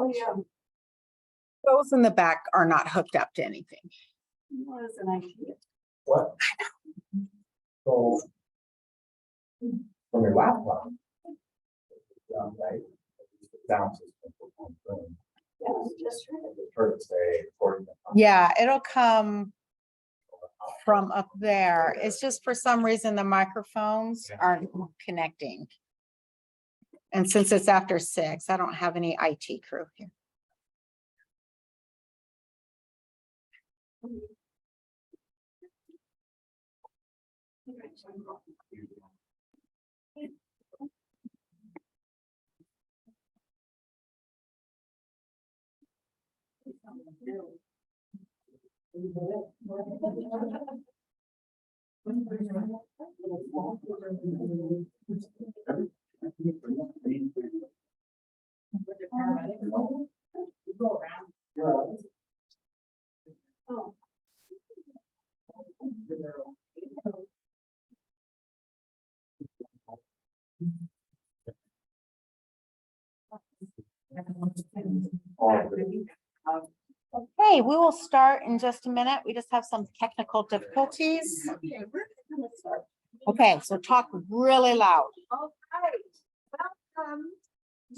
Oh, yeah. Those in the back are not hooked up to anything. What is an idea? What? So. From your laptop. Right? Down system. Yeah, just heard it. Heard it say according to. Yeah, it'll come from up there. It's just for some reason the microphones aren't connecting. And since it's after 6, I don't have any IT crew here. Okay, we will start in just a minute. We just have some technical difficulties. Okay, we're gonna start. Okay, so talk really loud. All right, welcome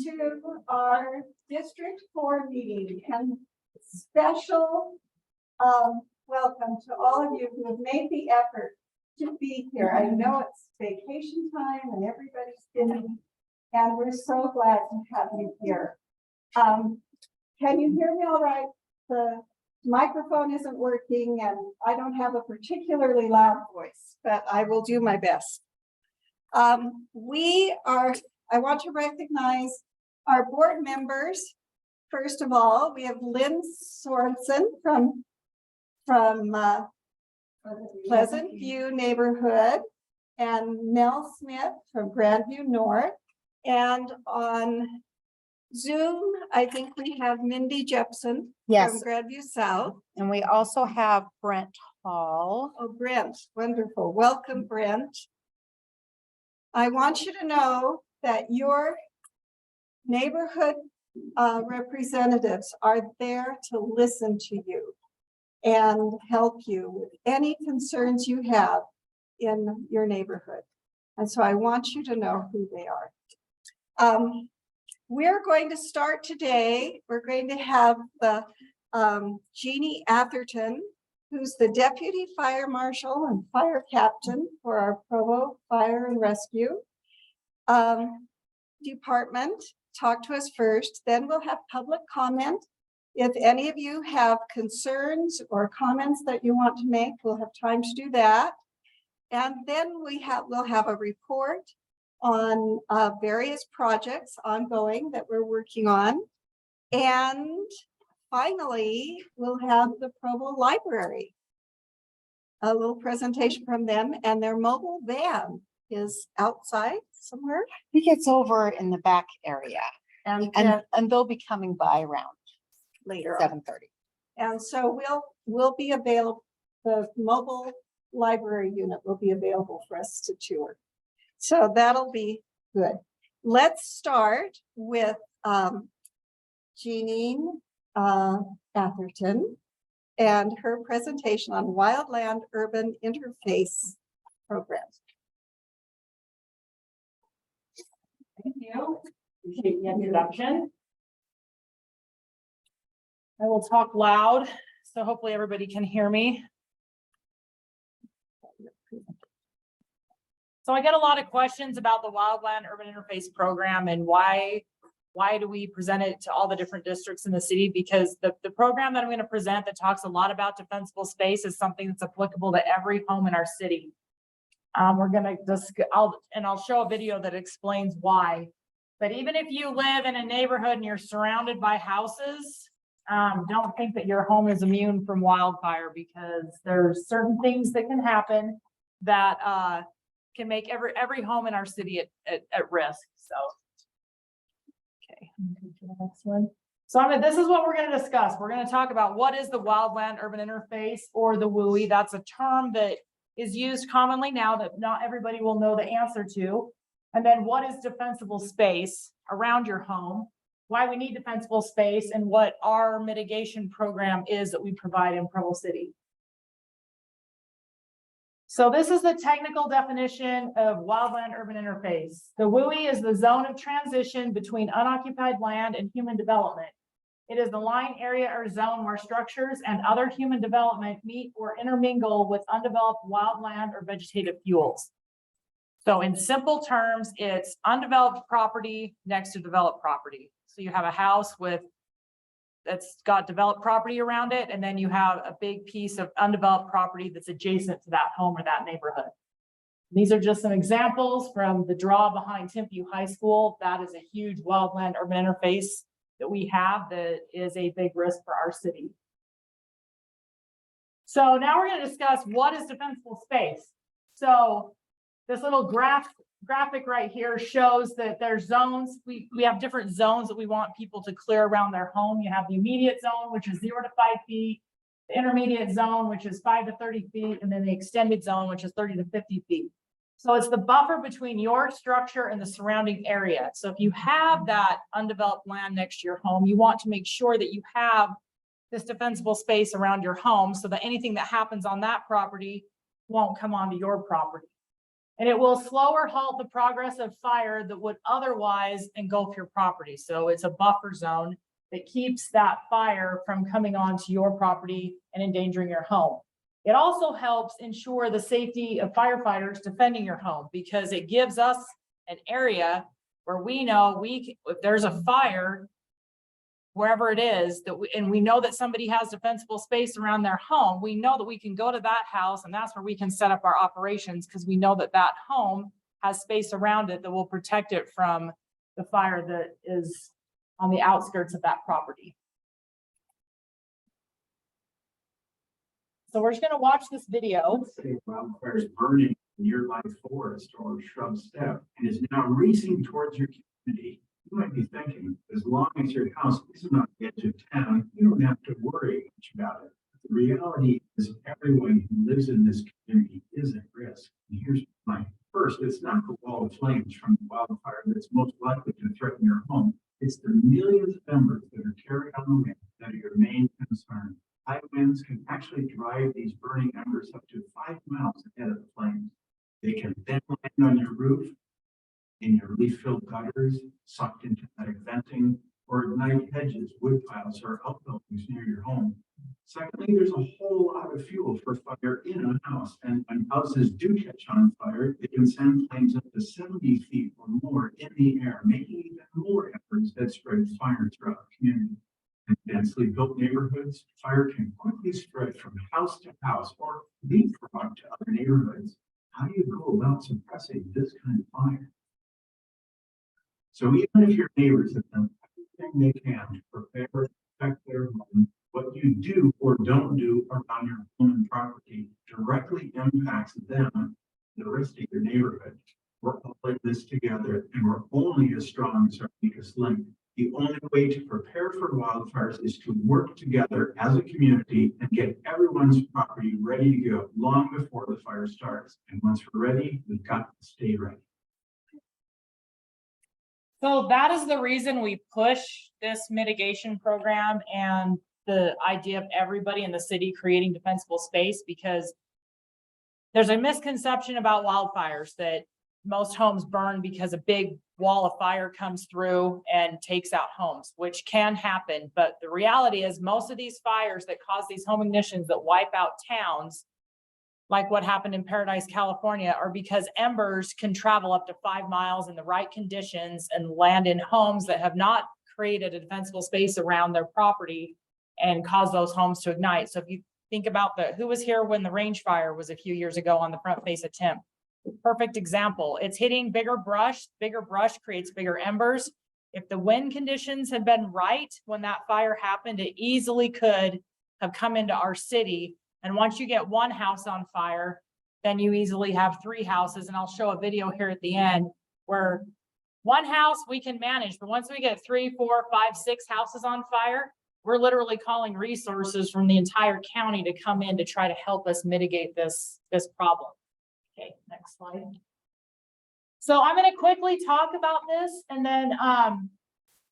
to our District 4 meeting and special welcome to all of you who have made the effort to be here. I know it's vacation time and everybody's busy, and we're so glad to have you here. Can you hear me all right? The microphone isn't working and I don't have a particularly loud voice, but I will do my best. I want to recognize our board members. First of all, we have Lynn Sorensen from Pleasant View neighborhood and Mel Smith from Grandview North. And on Zoom, I think we have Mindy Jepson Yes. from Grandview South. And we also have Brent Hall. Oh, Brent, wonderful. Welcome, Brent. I want you to know that your neighborhood representatives are there to listen to you and help you with any concerns you have in your neighborhood. And so I want you to know who they are. We're going to start today. We're going to have the Jeanie Atherton, who's the Deputy Fire Marshal and Fire Captain for our Provo Fire and Rescue Department, talk to us first. Then we'll have public comment. If any of you have concerns or comments that you want to make, we'll have time to do that. And then we'll have a report on various projects ongoing that we're working on. And finally, we'll have the Provo Library, a little presentation from them, and their mobile van is outside somewhere. He gets over in the back area and they'll be coming by around later 7:30. And so we'll be available, the mobile library unit will be available for us to tour. So that'll be good. Let's start with Jeanie Atherton and her presentation on Wildland Urban Interface Programs. Thank you. Appreciate the introduction. I will talk loud, so hopefully everybody can hear me. So I get a lot of questions about the Wildland Urban Interface Program and why do we present it to all the different districts in the city? Because the program that I'm going to present that talks a lot about defensible space is something that's applicable to every home in our city. We're going to discuss, I'll show a video that explains why. But even if you live in a neighborhood and you're surrounded by houses, don't think that your home is immune from wildfire, because there's certain things that can happen that can make every home in our city at risk. So, okay, to the next one. So this is what we're going to discuss. We're going to talk about what is the Wildland Urban Interface, or the WUI. That's a term that is used commonly now that not everybody will know the answer to. And then what is defensible space around your home? why we need defensible space and what our mitigation program is that we provide in Provo City. So this is the technical definition of wildland urban interface. The WUI is the zone of transition between unoccupied land and human development. It is the line, area, or zone where structures and other human development meet or intermingle with undeveloped wildland or vegetative fuels. So in simple terms, it's undeveloped property next to developed property. So you have a house that's got developed property around it, and then you have a big piece of undeveloped property that's adjacent to that home or that neighborhood. These are just some examples from the draw behind Timpview High School. That is a huge wildland urban interface that we have that is a big risk for our city. So now we're going to discuss what is defensible space. So this little graphic right here shows that there's zones. We have different zones that we want people to clear around their home. You have the immediate zone, which is 0 to 5 feet, the intermediate zone, which is 5 to 30 feet, and then the extended zone, which is 30 to 50 feet. So it's the buffer between your structure and the surrounding area. So if you have that undeveloped land next to your home, you want to make sure that you have this defensible space around your home so that anything that happens on that property won't come onto your property. And it will slow or halt the progress of fire that would otherwise engulf your property. So it's a buffer zone that keeps that fire from coming onto your property and endangering your home. It also helps ensure the safety of firefighters defending your home, because it gives us an area where we know if there's a fire, wherever it is, and we know that somebody has defensible space around their home, we know that we can go to that house, and that's where we can set up our operations, because we know that that home has space around it that will protect it from the fire that is on the outskirts of that property. So we're just going to watch this video. Let's say wildfire is burning a nearby forest or shrub steppe and is now racing towards your community. You might be thinking, as long as your house is not the edge of town, you don't have to worry much about it. But the reality is everyone who lives in this community is at risk. And here's why. First, it's not the wall of flames from the wildfire that's most likely to threaten your home. It's the millions of embers that are carried on the wind that are your main concern. High winds can actually drive these burning embers up to 5 miles ahead of the flames. They can then land on your roof, in your leaf-filled gutters, sucked into attic venting, or ignite hedges, wood piles, or outbuildings near your home. Secondly, there's a whole lot of fuel for fire in a house, and when houses do catch on fire, they can send flames up to 70 feet or more in the air, making even more efforts that spread fire throughout the community. In densely built neighborhoods, fire can quickly spread from house to house or leapfrog to other neighborhoods. How do you go about suppressing this kind of fire? So even if your neighbors have done everything they can to prepare and protect their home, what you do or don't do around your home and property directly impacts them, the rest of your neighborhood. We're all in this together, and we're only as strong as our weakest link. The only way to prepare for wildfires is to work together as a community and get everyone's property ready to go long before the fire starts. And once we're ready, we've got to stay ready. So that is the reason we push this mitigation program and the idea of everybody in the city creating defensible space, because there's a misconception about wildfires that most homes burn because a big wall of fire comes through and takes out homes, which can happen. But the reality is most of these fires that cause these home ignitions that wipe out towns, like what happened in Paradise, California, are because embers can travel up to 5 miles in the right conditions and land in homes that have not created a defensible space around their property and cause those homes to ignite. So if you think about who was here when the range fire was a few years ago on the front face of Temp, perfect example. It's hitting bigger brush creates bigger embers. If the wind conditions had been right when that fire happened, it easily could have come into our city. And once you get one house on fire, then you easily have 3 houses. And I'll show a video here at the end where one house we can manage, but once we get 3, 4, 5, 6 houses on fire, we're literally calling resources from the entire county to come in to try to help us mitigate this problem. Okay, next slide. So I'm going to quickly talk about this, and then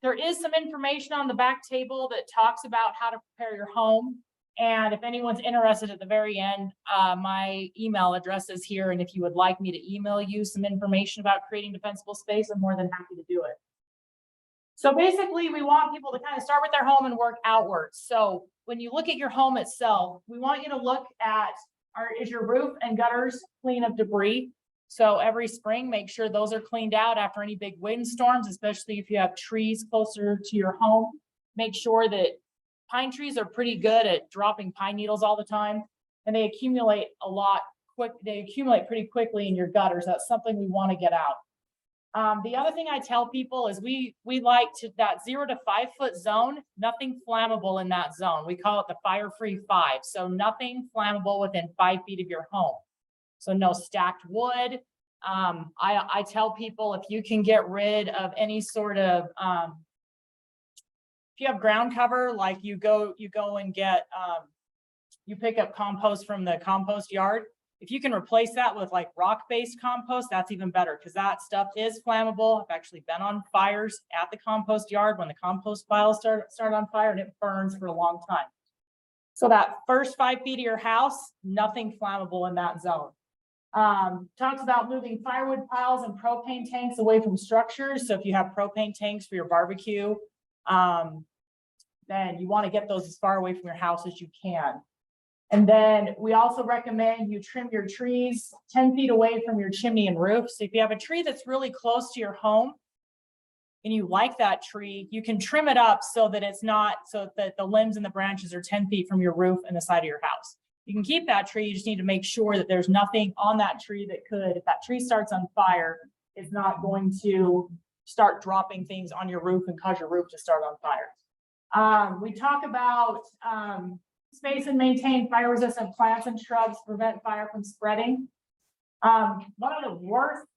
There is some information on the back table that talks about how to prepare your home. And if anyone's interested at the very end, my email address is here. And if you would like me to email you some information about creating defensible space, I'm more than happy to do it. So basically, we want people to kind of start with their home and work outwards. So when you look at your home itself, we want you to look at, is your roof and gutters clean of debris? So every spring, make sure those are cleaned out after any big windstorms, especially if you have trees closer to your home. Make sure that pine trees are pretty good at dropping pine needles all the time, and they accumulate they accumulate pretty quickly in your gutters. That's something we want to get out. The other thing I tell people is we like that 0 to 5 foot zone, nothing flammable in that zone. We call it the fire-free 5. So nothing flammable within 5 feet of your home. So no stacked wood. I tell people, if you can get rid of any sort of, if you have ground cover, like you go and get, you pick up compost from the compost yard. If you can replace that with like rock-based compost, that's even better, because that stuff is flammable. I've actually been on fires at the compost yard when the compost piles start on fire, and it burns for a long time. So that first 5 feet of your house, nothing flammable in that zone. Talks about moving firewood piles and propane tanks away from structures. So if you have propane tanks for your barbecue, then you want to get those as far away from your house as you can. And then we also recommend you trim your trees 10 feet away from your chimney and roof. So if you have a tree that's really close to your home and you like that tree, you can trim it up so that it's not, so that the limbs and the branches are 10 feet from your roof and the side of your house. You can keep that tree, you just need to make sure that there's nothing on that tree that could, if that tree starts on fire, it's not going to start dropping things on your roof and cause your roof to start on fire. We talk about space and maintain fire resistant plants and shrubs to prevent fire from spreading. One of the worst,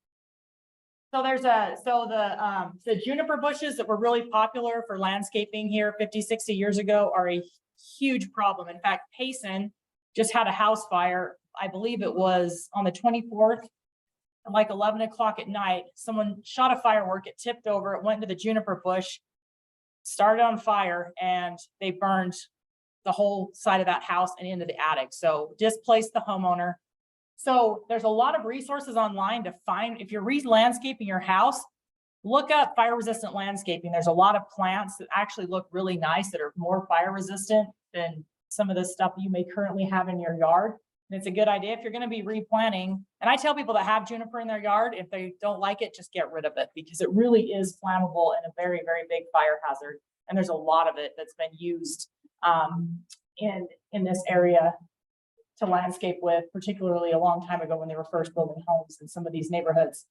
so there's the juniper bushes that were really popular for landscaping here 50, 60 years ago are a huge problem. In fact, Payson just had a house fire. I believe it was on the 24th, at like 11 o'clock at night. Someone shot a firework, it tipped over, it went into the juniper bush, started on fire, and they burned the whole side of that house and into the attic. So displaced the homeowner. So there's a lot of resources online to find, if you're re-landscaping your house, look up fire resistant landscaping. There's a lot of plants that actually look really nice that are more fire resistant than some of the stuff you may currently have in your yard. And it's a good idea if you're going to be replanting. And I tell people that have juniper in their yard, if they don't like it, just get rid of it, because it really is flammable and a very, very big fire hazard. And there's a lot of it that's been used in this area to landscape with, particularly a long time ago when they were first building homes in some of these neighborhoods.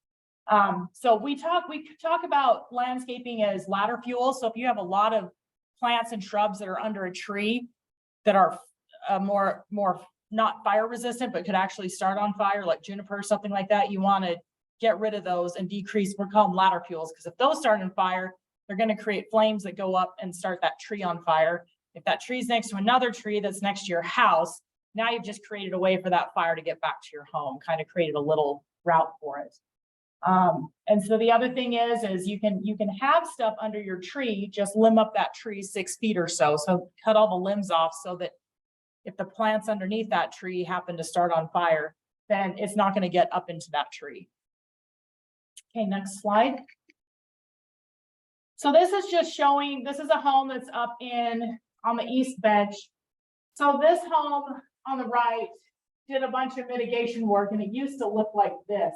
So we talk about landscaping as ladder fuel. So if you have a lot of plants and shrubs that are under a tree that are more not fire resistant, but could actually start on fire, like juniper or something like that, you want to get rid of those and decrease, we're calling ladder fuels, because if those start on fire, they're going to create flames that go up and start that tree on fire. If that tree's next to another tree that's next to your house, now you've just created a way for that fire to get back to your home, kind of created a little route for it. And so the other thing is you can have stuff under your tree, just limb up that tree 6 feet or so. So cut all the limbs off so that if the plants underneath that tree happen to start on fire, then it's not going to get up into that tree. Okay, next slide. So this is just showing, this is a home that's up on the east bench. So this home on the right did a bunch of mitigation work, and it used to look like this.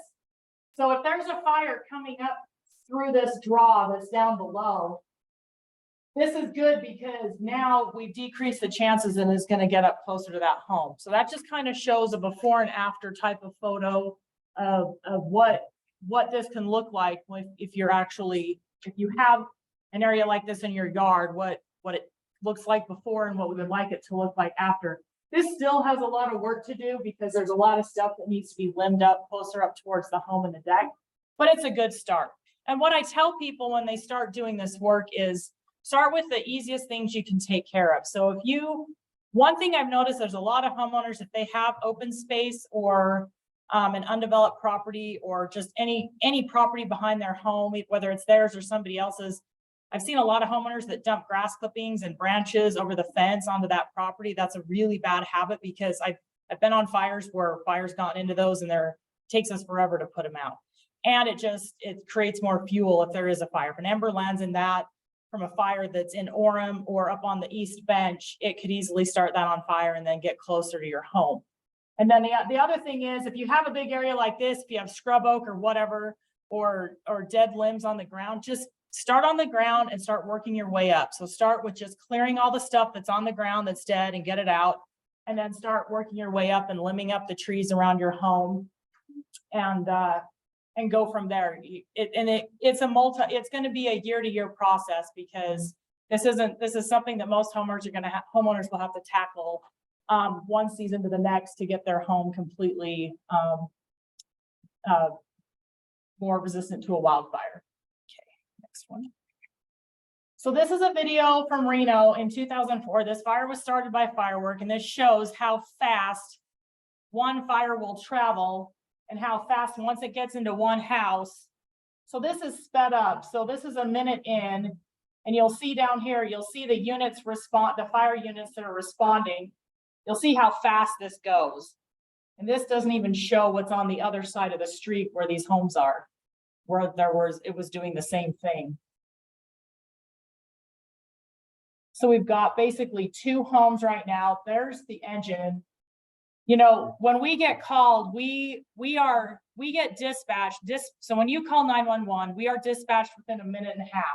So if there's a fire coming up through this draw that's down below, this is good because now we've decreased the chances and it's going to get up closer to that home. So that just kind of shows a before and after type of photo of what this can look like if you have an area like this in your yard, what it looks like before and what we would like it to look like after. This still has a lot of work to do because there's a lot of stuff that needs to be limbed up closer up towards the home and the deck, but it's a good start. And what I tell people when they start doing this work is start with the easiest things you can take care of. So one thing I've noticed, there's a lot of homeowners, if they have open space or an undeveloped property or just any property behind their home, whether it's theirs or somebody else's, I've seen a lot of homeowners that dump grass clippings and branches over the fence onto that property. That's a really bad habit because I've been on fires where fires gotten into those and takes us forever to put them out. And it creates more fuel if there is a fire. If an ember lands in that from a fire that's in Orem or up on the east bench, it could easily start that on fire and then get closer to your home. And then the other thing is, if you have a big area like this, if you have scrub oak or whatever, or dead limbs on the ground, just start on the ground and start working your way up. So start with just clearing all the stuff that's on the ground that's dead and get it out. And then start working your way up and limbing up the trees around your home and go from there. It's going to be a year-to-year process because this is something that most homeowners will have to tackle one season to the next to get their home completely more resistant to a wildfire. Okay, next one. So this is a video from Reno in 2004. This fire was started by firework, and this shows how fast one fire will travel and how fast once it gets into one house. So this is sped up. So this is a minute in, and you'll see down here, you'll see the units the fire units that are responding. You'll see how fast this goes. And this doesn't even show what's on the other side of the street where these homes are, where it was doing the same thing. So we've got basically 2 homes right now. There's the engine. You know, when we get called, we get dispatched. So when you call 911, we are dispatched within a minute and a half.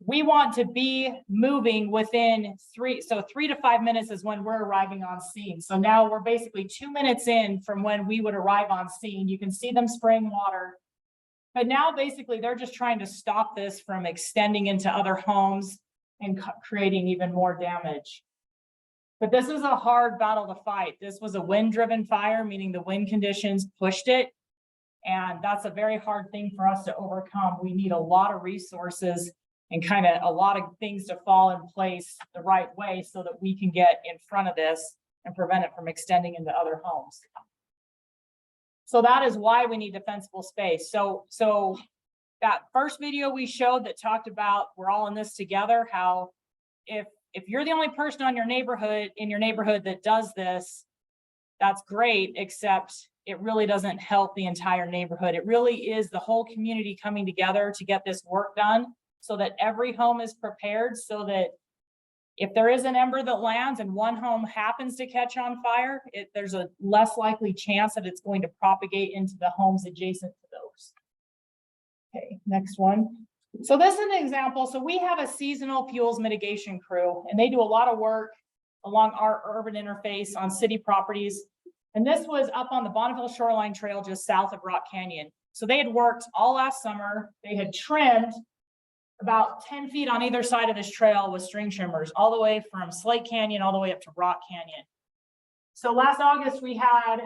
We want to be moving within 3 to 5 minutes is when we're arriving on scene. So now we're basically 2 minutes in from when we would arrive on scene. You can see them spraying water. But now basically they're just trying to stop this from extending into other homes and creating even more damage. But this is a hard battle to fight. This was a wind-driven fire, meaning the wind conditions pushed it. And that's a very hard thing for us to overcome. We need a lot of resources and kind of a lot of things to fall in place the right way so that we can get in front of this and prevent it from extending into other homes. So that is why we need defensible space. So that first video we showed that talked about we're all in this together, how if you're the only person in your neighborhood that does this, that's great, except it really doesn't help the entire neighborhood. It really is the whole community coming together to get this work done so that every home is prepared, so that if there is an ember that lands and one home happens to catch on fire, there's a less likely chance that it's going to propagate into the homes adjacent to those. Okay, next one. So this is an example. So we have a seasonal fuels mitigation crew, and they do a lot of work along our urban interface on city properties. And this was up on the Bonneville Shoreline Trail just south of Rock Canyon. So they had worked all last summer. They had trimmed about 10 feet on either side of this trail with string trimmers, all the way from Slate Canyon all the way up to Rock Canyon. So last August, we had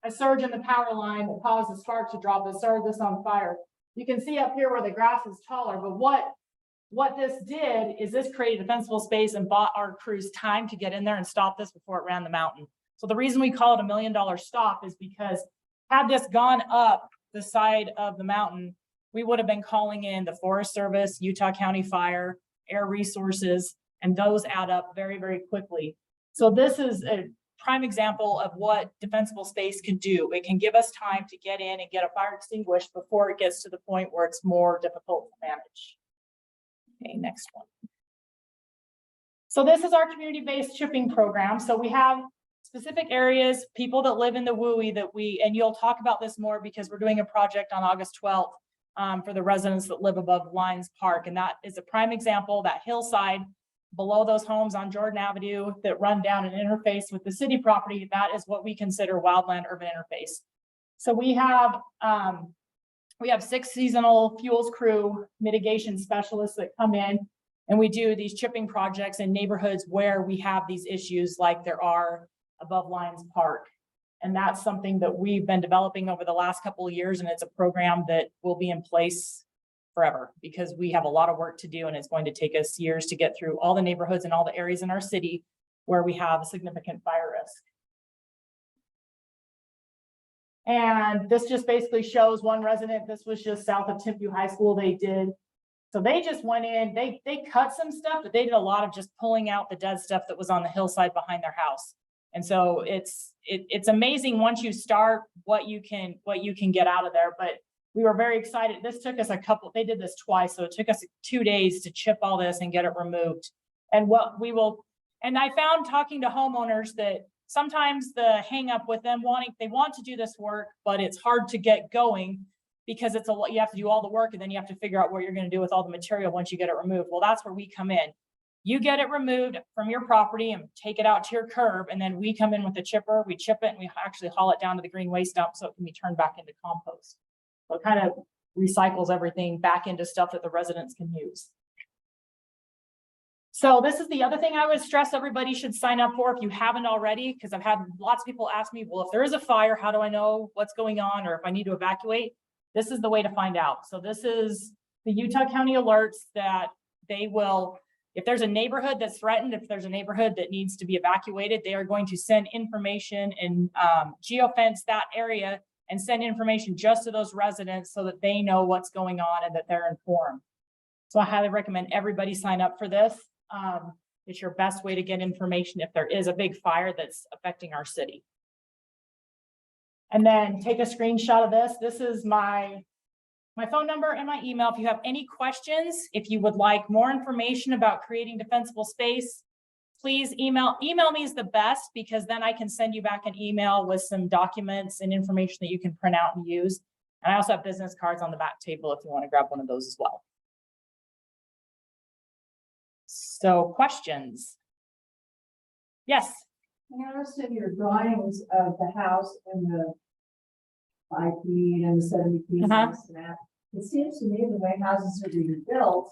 a surge in the power line that caused the spark to drop that started this on fire. You can see up here where the grass is taller, but what this did is this created defensible space and bought our crews time to get in there and stop this before it ran the mountain. So the reason we call it $1 million stop is because had this gone up the side of the mountain, we would have been calling in the Forest Service, Utah County Fire, Air Resources, and those add up very, very quickly. So this is a prime example of what defensible space can do. It can give us time to get in and get a fire extinguished before it gets to the point where it's more difficult to manage. Okay, next one. So this is our community-based chipping program. So we have specific areas, people that live in the WUI and you'll talk about this more because we're doing a project on August 12th for the residents that live above Lions Park. And that is a prime example, that hillside below those homes on Jordan Avenue that run down and interface with the city property. That is what we consider wildland urban interface. So we have 6 seasonal fuels crew mitigation specialists that come in, and we do these chipping projects in neighborhoods where we have these issues like there are above Lions Park. And that's something that we've been developing over the last couple of years, and it's a program that will be in place forever because we have a lot of work to do, and it's going to take us years to get through all the neighborhoods and all the areas in our city where we have a significant fire risk. And this just basically shows one resident. This was just south of Timpview High School. They did So they just went in, they cut some stuff, but they did a lot of just pulling out the dead stuff that was on the hillside behind their house. And so it's amazing once you start what you can get out of there. But we were very excited. This took us they did this twice. So it took us 2 days to chip all this and get it removed. And and I found talking to homeowners that sometimes the hang up with them they want to do this work, but it's hard to get going because it's you have to do all the work and then you have to figure out what you're going to do with all the material once you get it removed. Well, that's where we come in. You get it removed from your property and take it out to your curb. And then we come in with the chipper, we chip it, and we actually haul it down to the green waste dump so it can be turned back into compost. So it kind of recycles everything back into stuff that the residents can use. So this is the other thing I would stress everybody should sign up for if you haven't already, because I've had lots of people ask me, well, if there is a fire, how do I know what's going on? Or if I need to evacuate, this is the way to find out. So this is the Utah County alerts that they will, if there's a neighborhood that's threatened, if there's a neighborhood that needs to be evacuated, they are going to send information and geofence that area and send information just to those residents so that they know what's going on and that they're informed. So I highly recommend everybody sign up for this. It's your best way to get information if there is a big fire that's affecting our city. And then take a screenshot of this. This is my phone number and my email. If you have any questions, if you would like more information about creating defensible space, please email me is the best, because then I can send you back an email with some documents and information that you can print out and use. And I also have business cards on the back table if you want to grab one of those as well. So questions? Yes. I noticed in your drawings of the house and the 5 feet and the 70 feet, and this and that, it seems to me the way houses are being built,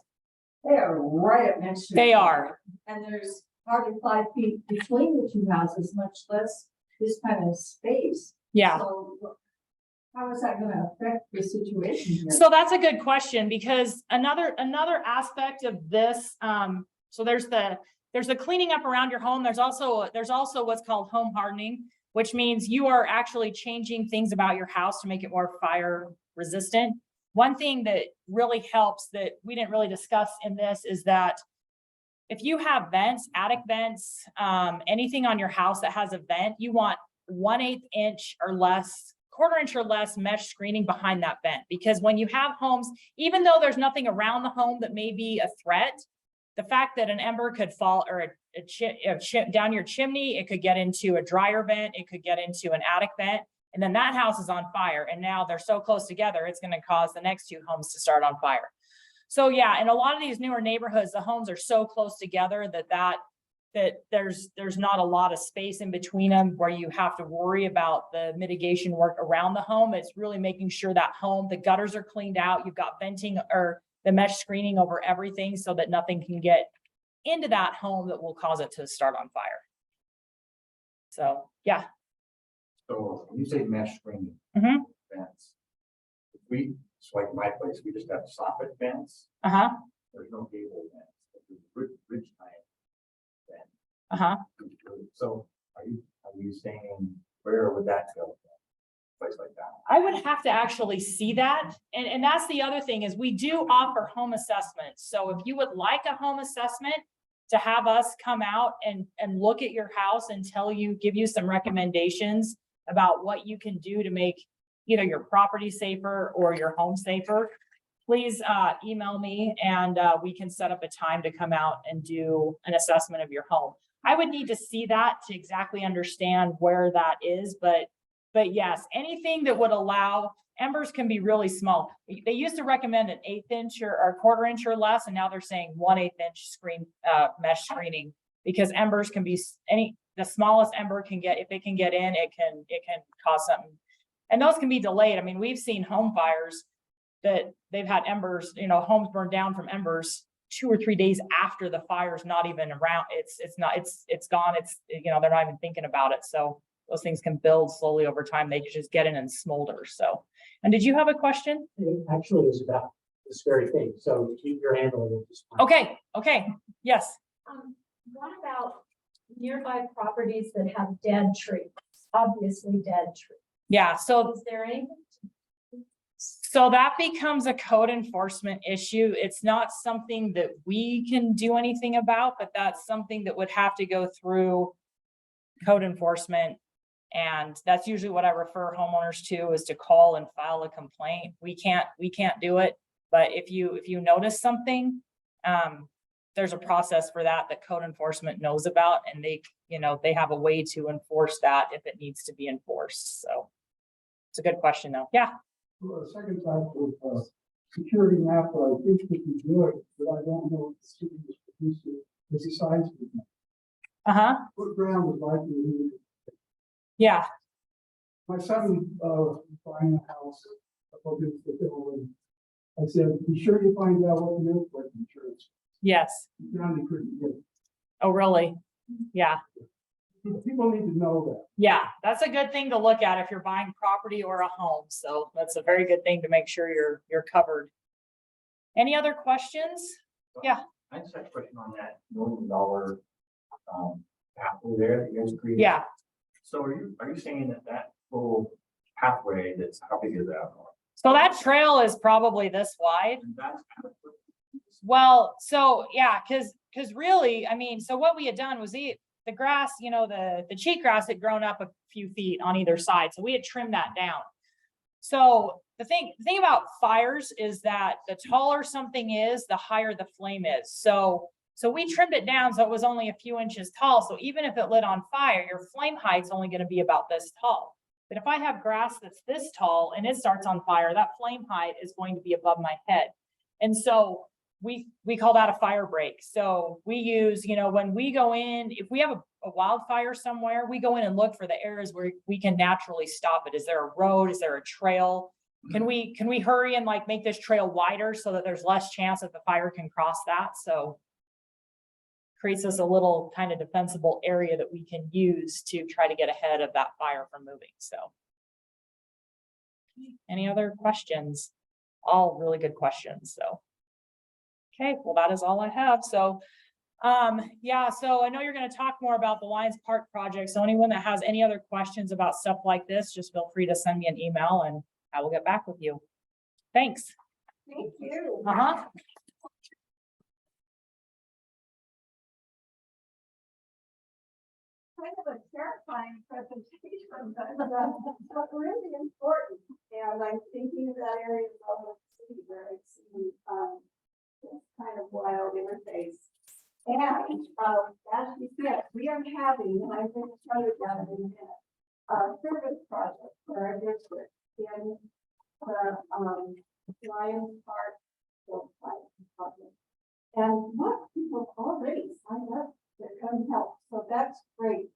they are right up next to They each other. are. And there's hardly 5 feet between the two houses, much less this kind of space. Yeah. So how is that going to affect the situation here? So that's a good question, because another aspect of this, so there's the cleaning up around your home. There's also what's called home hardening, which means you are actually changing things about your house to make it more fire resistant. One thing that really helps that we didn't really discuss in this is that if you have vents, attic vents, anything on your house that has a vent, you want 1/8 inch or less, 1/4 inch or less mesh screening behind that vent. Because when you have homes, even though there's nothing around the home that may be a threat, the fact that an ember could fall or a chip down your chimney, it could get into a dryer vent, it could get into an attic vent, and then that house is on fire. And now they're so close together, it's going to cause the next 2 homes to start on fire. So yeah, in a lot of these newer neighborhoods, the homes are so close together that there's not a lot of space in between them where you have to worry about the mitigation work around the home. It's really making sure that the gutters are cleaned out, you've got venting or the mesh screening over everything so that nothing can get into that home that will cause it to start on fire. So yeah. So when you say mesh screening Mhm. fence, it's like my place, we just have soffit fence. Uh-huh. There's no gable fence. There's ridge line fence. Uh-huh. So are you saying where would that go? Place like that. I would have to actually see that. And that's the other thing is we do offer home assessments. So if you would like a home assessment to have us come out and look at your house and give you some recommendations about what you can do to make either your property safer or your home safer, please email me and we can set up a time to come out and do an assessment of your home. I would need to see that to exactly understand where that is, but yes, anything that would allow, embers can be really small. They used to recommend an 1/8 inch or 1/4 inch or less, and now they're saying 1/8 inch mesh screening, because embers can be the smallest ember can get, if it can get in, it can cause something. And those can be delayed. I mean, we've seen home fires that they've had embers, homes burned down from embers 2 or 3 days after the fire's not even around. It's gone. They're not even thinking about it. So those things can build slowly over time. They just get in and smolder. So, and did you have a question? It actually is about this very thing. So you're handling it this time. Okay. Yes. What about nearby properties that have dead trees, obviously dead trees? Yeah. So Is there anything? So that becomes a code enforcement issue. It's not something that we can do anything about, but that's something that would have to go through code enforcement. And that's usually what I refer homeowners to, is to call and file a complaint. We can't do it. But if you notice something, there's a process for that code enforcement knows about, and they have a way to enforce that if it needs to be enforced. So it's a good question though. Yeah. Well, the second type of security map, I think we can do it, but I don't know if the city is producing is the size of it. Uh-huh. What ground is likely to be? Yeah. My son buying a house up against the hill, and I said, be sure you find out what the earthquake insurance. Yes. He found he couldn't get it. Oh, really? Yeah. People need to know that. Yeah, that's a good thing to look at if you're buying property or a home. So that's a very good thing to make sure you're covered. Any other questions? Yeah. I just have a question on that $1 million pathway there that you guys created. Yeah. So are you saying that full pathway, that's how big is that? So that trail is probably this wide. And that's kind of. Well, so yeah, because really, I mean, so what we had done was the grass, the cheatgrass had grown up a few feet on either side. So we had trimmed that down. So the thing about fires is that the taller something is, the higher the flame is. So we trimmed it down so it was only a few inches tall. So even if it lit on fire, your flame height's only going to be about this tall. But if I have grass that's this tall and it starts on fire, that flame height is going to be above my head. And so we call that a fire break. So we use, when we go in, if we have a wildfire somewhere, we go in and look for the areas where we can naturally stop it. Is there a road? Is there a trail? Can we hurry and make this trail wider so that there's less chance that the fire can cross that? So creates us a little kind of defensible area that we can use to try to get ahead of that fire from moving. So any other questions? All really good questions. So okay, well, that is all I have. So, yeah, so I know you're going to talk more about the Lions Park project. So anyone that has any other questions about stuff like this, just feel free to send me an email and I will get back with you. Thanks. Thank you. Uh-huh. Kind of a terrifying presentation, but really important. And I'm thinking of that area of the city where I've seen this kind of wild interface. And as you said, we are having, and I'm going to tell you about it in a minute, a service project for our district in the Lions Park project. And look, people already signed up to come help, so that's great.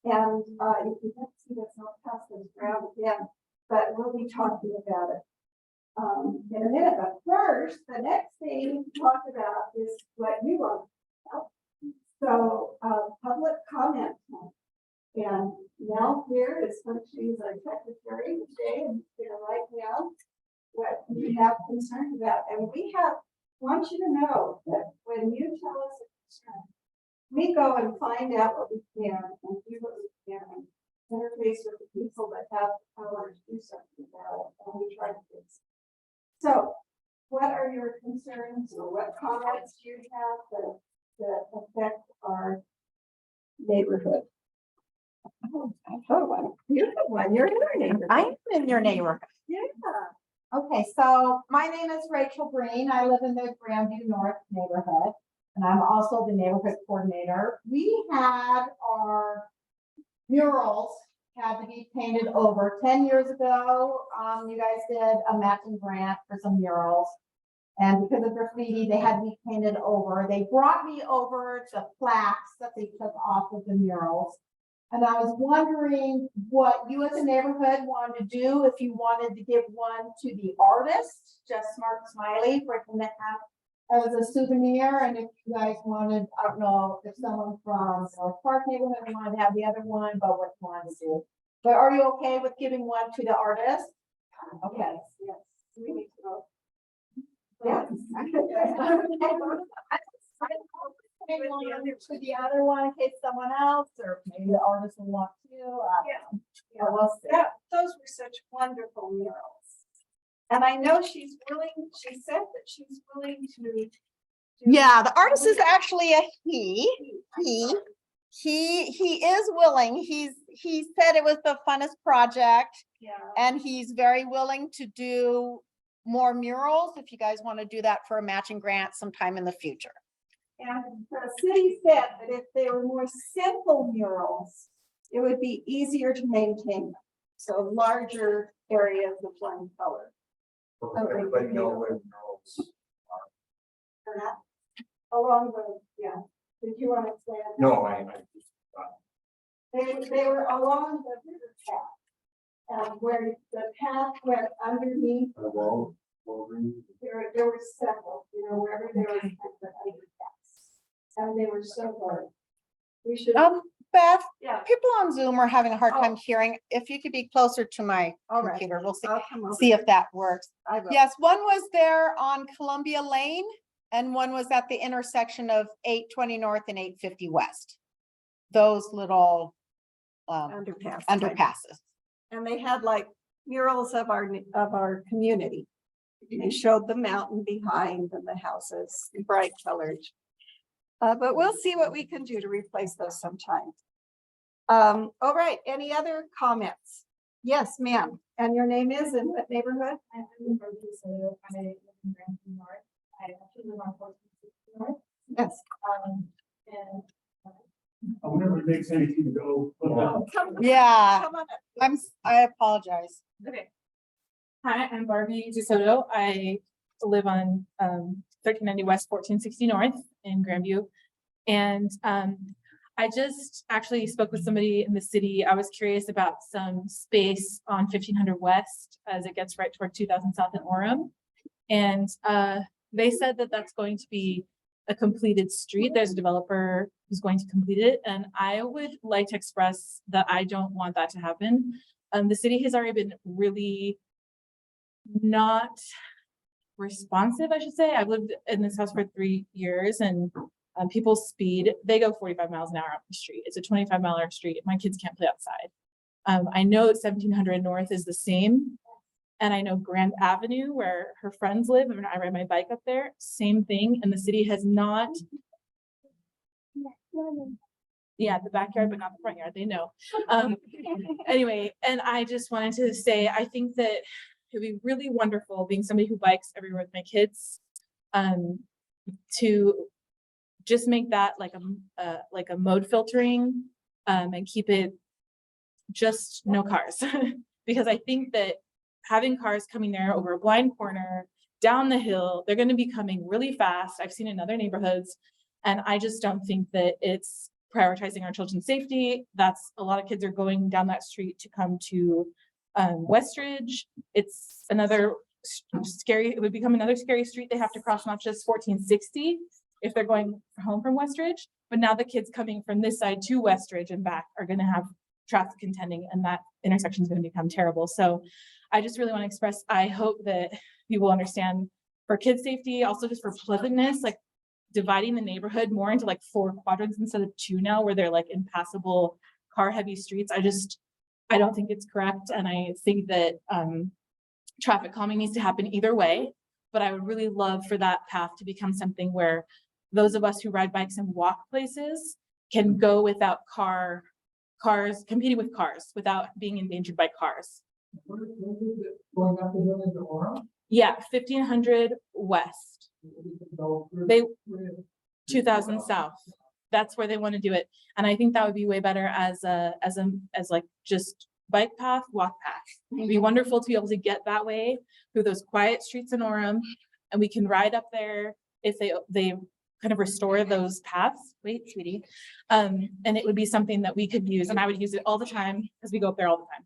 And if you don't see this, I'll pass this around again, but we'll be talking about it in a minute. But first, the next thing to talk about is what you want to tell. So public comment time. And Mel here is when she's our secretary today, and she's gonna write down what you have concerns about. And want you to know that when you tell us a concern, we go and find out what we can and do what we can and interface with the people that have the power to do something about it, and we try to fix it. So what are your concerns, or what comments do you have that affect our neighborhood? Oh, you're the one, you're in our neighborhood. I'm in your neighborhood. Yeah. Okay, so my name is Rachel Breen. I live in the Grandview North neighborhood, and I'm also the neighborhood coordinator. We had our murals had to be painted over 10 years ago. You guys did a matching grant for some murals, and because of graffiti, they had to be painted over. They brought me over the plaques that they took off of the murals. And I was wondering what you as a neighborhood wanted to do, if you wanted to give one to the artist, just Smart Smiley, for him to have as a souvenir. And if you guys wanted, I don't know if someone from North Park neighborhood wanted to have the other one, but what you wanted to do. But are you okay with giving one to the artist? Okay. Yes, we need to know. Yes. To the other one in case someone else, or maybe the artist will want to. Yeah. We'll see. Those were such wonderful murals. And I know she's willing, she said that she's willing to. Yeah, the artist is actually a he. He is willing. He said it was the funnest project. Yeah. And he's very willing to do more murals if you guys want to do that for a matching grant sometime in the future. And the city said that if they were more simple murals, it would be easier to maintain. So larger areas of one color. So does everybody know where the girls Or not along the, yeah. Did you want to say? it? No, I just, They were along the river path. Where the path went underneath, the wall, green. there were several, you know, wherever there was kind of an underpass. And they were so hard. We should, Beth, yeah. people on Zoom are having a hard time Oh. hearing. If you could be closer to my All right. computer, we'll see, I'll come over. see if that works. I will. Yes, one was there on Columbia Lane and one was at the intersection of 820 North and 850 West. Those little Underpass. underpasses. And they had like murals of our community. They showed the mountain behind and the houses, bright colored. But we'll see what we can do to replace those sometime. All right, any other comments? Yes, ma'am. And your name is in what neighborhood? I'm in Provo, so I live in Grandview North. I actually live on 1460 North. Yes. And Whenever it makes sense to go. Come Yeah, come on up. I apologize. okay. Hi, I'm Barbie DeSoto. I live on 1390 West, 1460 North in Grandview. And I just actually spoke with somebody in the city. I was curious about some space on 1500 West as it gets right toward 2000 South in Orem. And they said that that's going to be a completed street. There's a developer who's going to complete it. And I would like to express that I don't want that to happen. The city has already been really not responsive, I should say. I've lived in this house for 3 years and people speed, they go 45 miles an hour up the street. It's a 25-mile-an-hour street. My kids can't play outside. I know 1700 North is the same. And I know Grand Avenue where her friends live, and I ride my bike up there, same thing. And the city has not. Yeah, the backyard, but not the front yard, they know. Anyway, and I just wanted to say, I think that it'd be really wonderful being somebody who bikes everywhere with my kids, to just make that like a mode filtering, and keep it just no cars. Because I think that having cars coming there over a blind corner, down the hill, they're going to be coming really fast. I've seen in other neighborhoods, and I just don't think that it's prioritizing our children's safety. That's a lot of kids are going down that street to come to Westridge. It's another scary, it would become another scary street they have to cross, not just 1460 if they're going home from Westridge, but now the kids coming from this side to Westridge and back are going to have traffic contending, and that intersection is going to become terrible. So I just really want to express, I hope that people understand for kids' safety, also just for pleasantness, like dividing the neighborhood more into like 4 quadrants instead of 2 now, where they're like impassable car heavy streets. I don't think it's correct. And I think that traffic calming needs to happen either way, but I would really love for that path to become something where those of us who ride bikes and walk places can go without cars competing with cars without being endangered by cars. Going up the hill into Orem? Yeah, 1500 West, they 2000 South. That's where they want to do it, and I think that would be way better as like just bike path, walk path. It'd be wonderful to be able to get that way through those quiet streets in Orem, and we can ride up there if they kind of restore those paths. Wait, sweetie, and it would be something that we could use, and I would use it all the time because we go up there all the time.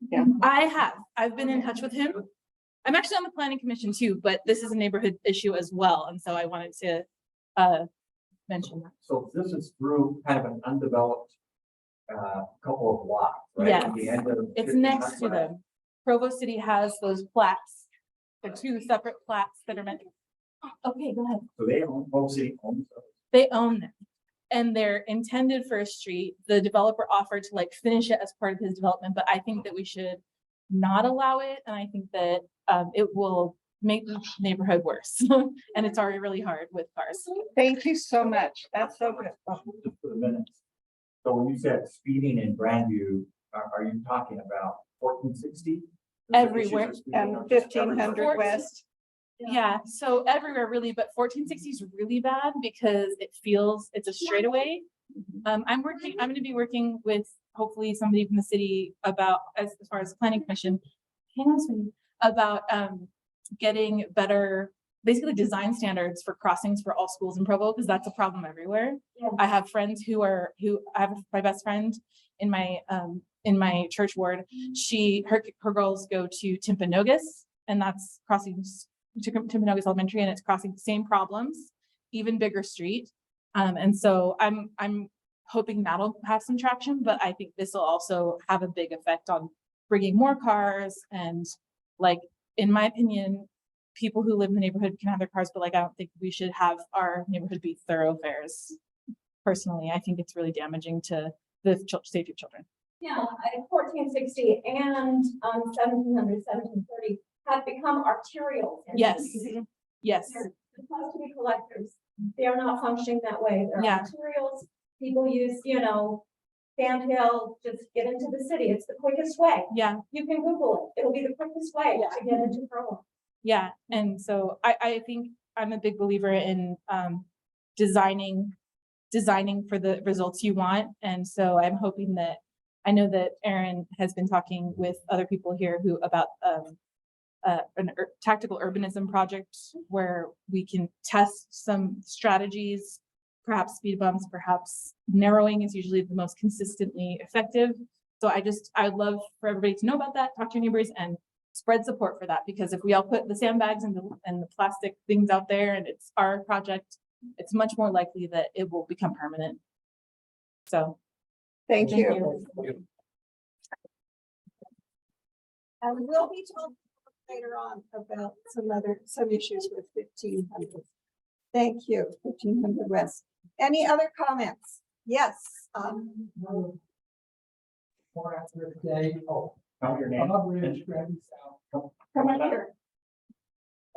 Yeah. I've been in touch with him. I'm actually on the planning commission too, but this is a neighborhood issue as well. And so I wanted to mention that. So this is through kind of an undeveloped couple of blocks, right? Yes. At the end of It's 1500 next to them. Provo City has those plats. The 2 separate plats that are meant. Okay, go ahead. So they own, Provo City owns those. They own them. and they're intended for a street. The developer offered to like finish it as part of his development, but I think that we should not allow it. And I think that it will make the neighborhood worse. And it's already really hard with cars. Thank you so much. That's so good. Just for the minutes. So when you said speeding in Grandview, are you talking about 1460? Everywhere. And 1500 West. Yeah, so everywhere really, but 1460 is really bad because it feels, it's a straightaway. I'm gonna be working with hopefully somebody from the city about, as far as planning commission, hang on, sweetie, about getting better, basically design standards for crossings for all schools in Provo, because that's a problem everywhere. Yeah. I have friends I have my best friend in my church ward. Her girls go to Timpanogos, and that's crossing to Timpanogos Elementary, and it's crossing the same problems, even bigger street. And so I'm hoping that'll have some traction, but I think this will also have a big effect on bringing more cars. And like, in my opinion, people who live in the neighborhood can have their cars, but like, I don't think we should have our neighborhood be thoroughfares. Personally, I think it's really damaging to the safety of children. Yeah, 1460 and 1700, 1730 have become arterial. Yes, yes, They're supposed to be collectors. They are not functioning that way. They're Yeah. arterials. People use, Sandhill, just get into the city. It's the quickest way. yeah. You can Google it. It'll be the quickest way Yeah. to get into Provo. Yeah, and so I think I'm a big believer in designing for the results you want. And so I'm hoping that, I know that Aaron has been talking with other people here about tactical urbanism project where we can test some strategies, perhaps speed bumps, perhaps narrowing is usually the most consistently effective. So I'd love for everybody to know about that, talk to your neighbors and spread support for that, because if we all put the sandbags and the plastic things out there and it's our project, it's much more likely that it will become permanent. So. Thank you. And we'll be talking later on about some issues with 1500. Thank you, 1500 West. Any other comments? Yes. More after the day. Oh, Tell your name. Bob Ridge, Grandview South. Come on here.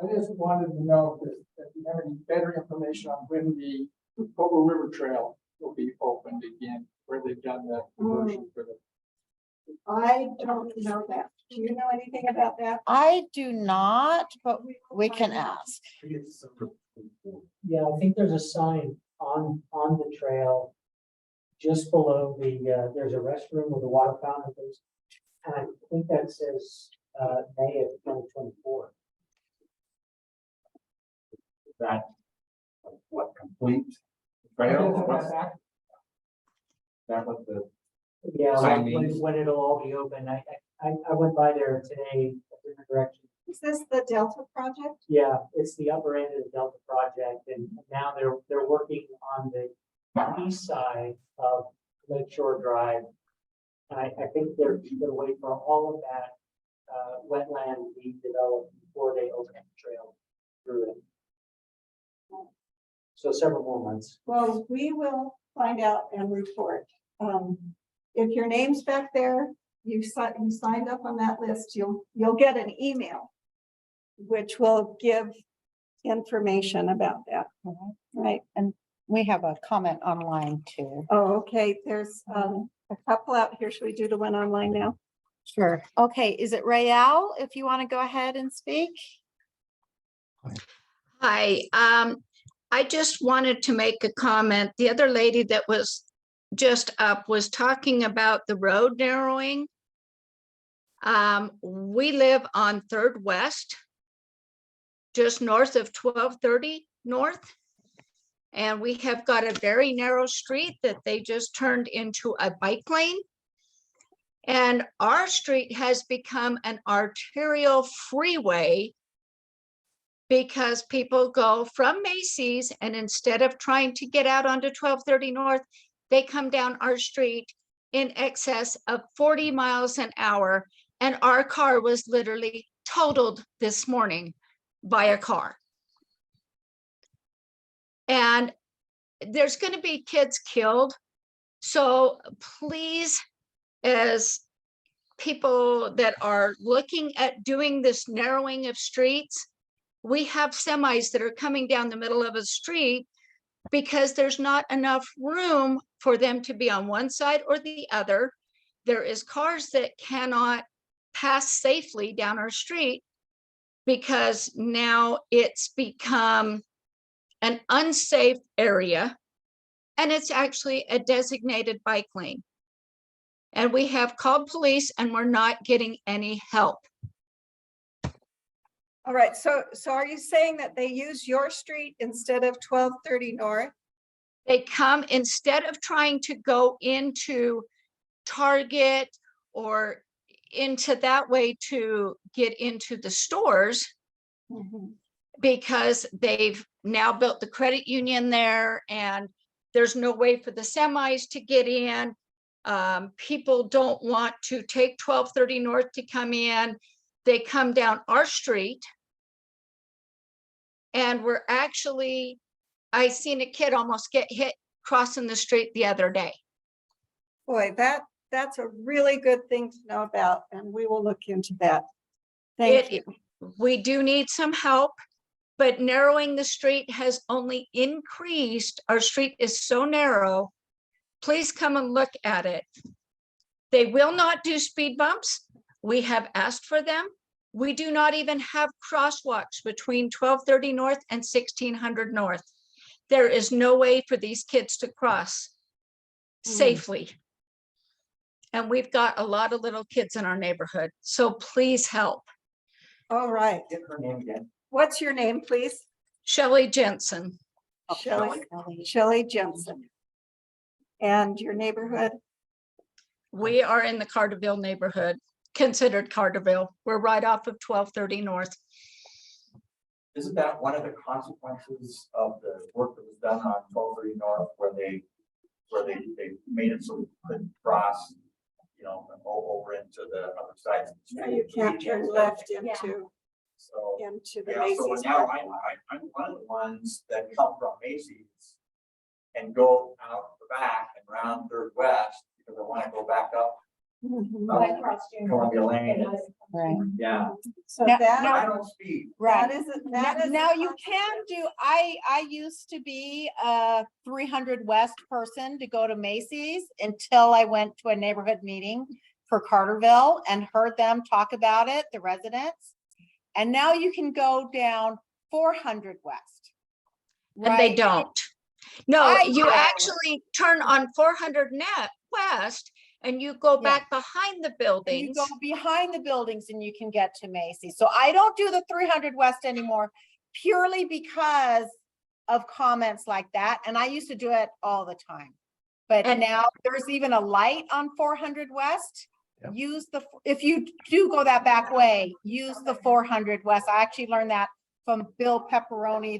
I just wanted to know if you have any better information on when the Provo River Trail will be opened again, where they've done the conversion for the. I don't know that. Do you know anything about that? I do not, but we can ask. Yeah, I think there's a sign on the trail just below there's a restroom with a water fountain. And I think that says May of 2024. Is that what complete trail? That was the, Yeah, Sign when means- when it'll all be open. I went by there today, a different direction. Is this the Delta project? Yeah, it's the upper end of the Delta project, and now they're working on the east side of Lakeshore Drive. And I think they're gonna wait for all of that wetland to be developed before they open the trail through it. So several more months. Well, we will find out and report. If your name's back there, you signed up on that list, you'll get an email which will give information about that, right? And we have a comment online too. Oh, okay, there's a couple out here. Should we do the one online now? Sure. Okay, is it Rael? If you want to go ahead and speak? Hi, I just wanted to make a comment. The other lady that was just up was talking about the road narrowing. We live on 3rd West, just north of 1230 North. And we have got a very narrow street that they just turned into a bike lane. And our street has become an arterial freeway because people go from Macy's and instead of trying to get out onto 1230 North, they come down our street in excess of 40 miles an hour. And our car was literally totaled this morning by a car. And there's gonna be kids killed. So please, as people that are looking at doing this narrowing of streets, we have semis that are coming down the middle of a street because there's not enough room for them to be on one side or the other. There is cars that cannot pass safely down our street because now it's become an unsafe area, and it's actually a designated bike lane. And we have called police and we're not getting any help. All right, so are you saying that they use your street instead of 1230 North? They come, instead of trying to go into Target or into that way to get into the stores, because they've now built the credit union there and there's no way for the semis to get in. People don't want to take 1230 North to come in. They come down our street. And we're actually, I seen a kid almost get hit crossing the street the other day. Boy, that's a really good thing to know about, and we will look into that. Thank you. We do need some help, but narrowing the street has only increased. Our street is so narrow. Please come and look at it. They will not do speed bumps. We have asked for them. We do not even have crosswalks between 1230 North and 1600 North. There is no way for these kids to cross safely. And we've got a lot of little kids in our neighborhood, so please help. All right. Get her name again. What's your name, please? Shelley Jensen. Shelley Jensen. And your neighborhood? We are in the Carterville neighborhood, considered Carterville. We're right off of 1230 North. Isn't that one of the consequences of the work that was done on 1230 North, where they made it so we couldn't cross, you know, over into the other side? No, you can't turn left into So, the yeah, so Macy's. now parking lot. I'm one of the ones that come from Macy's and go out the back and round Third West because I want to go back up Columbia Lane. Right. Yeah, So Now- that, I don't speed. Right. that is. Now you can do, I used to be a 300 West person to go to Macy's until I went to a neighborhood meeting for Carterville and heard them talk about it, the residents. And now you can go down 400 West. And they right? don't. No, I you know. actually turn on 400 West and you go Yeah. back behind the And buildings. you go behind the buildings and you can get to Macy's. So I don't do the 300 West anymore purely because of comments like that. And I used to do it all the time. But And- now there's even a light on 400 West. Use if you do go that back way, use the 400 West. I actually learned that from Bill Pepperoni,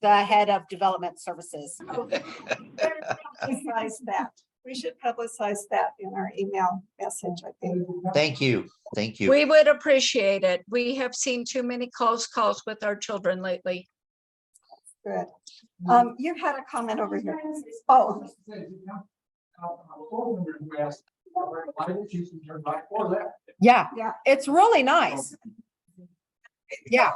the head of development services. Publicize that. We should publicize that in our email message, I think. Thank you. Thank you. We would appreciate it. We have seen too many calls with our children lately. Good. You had a comment over here. Oh, Yeah. Yeah. It's really nice. Yeah.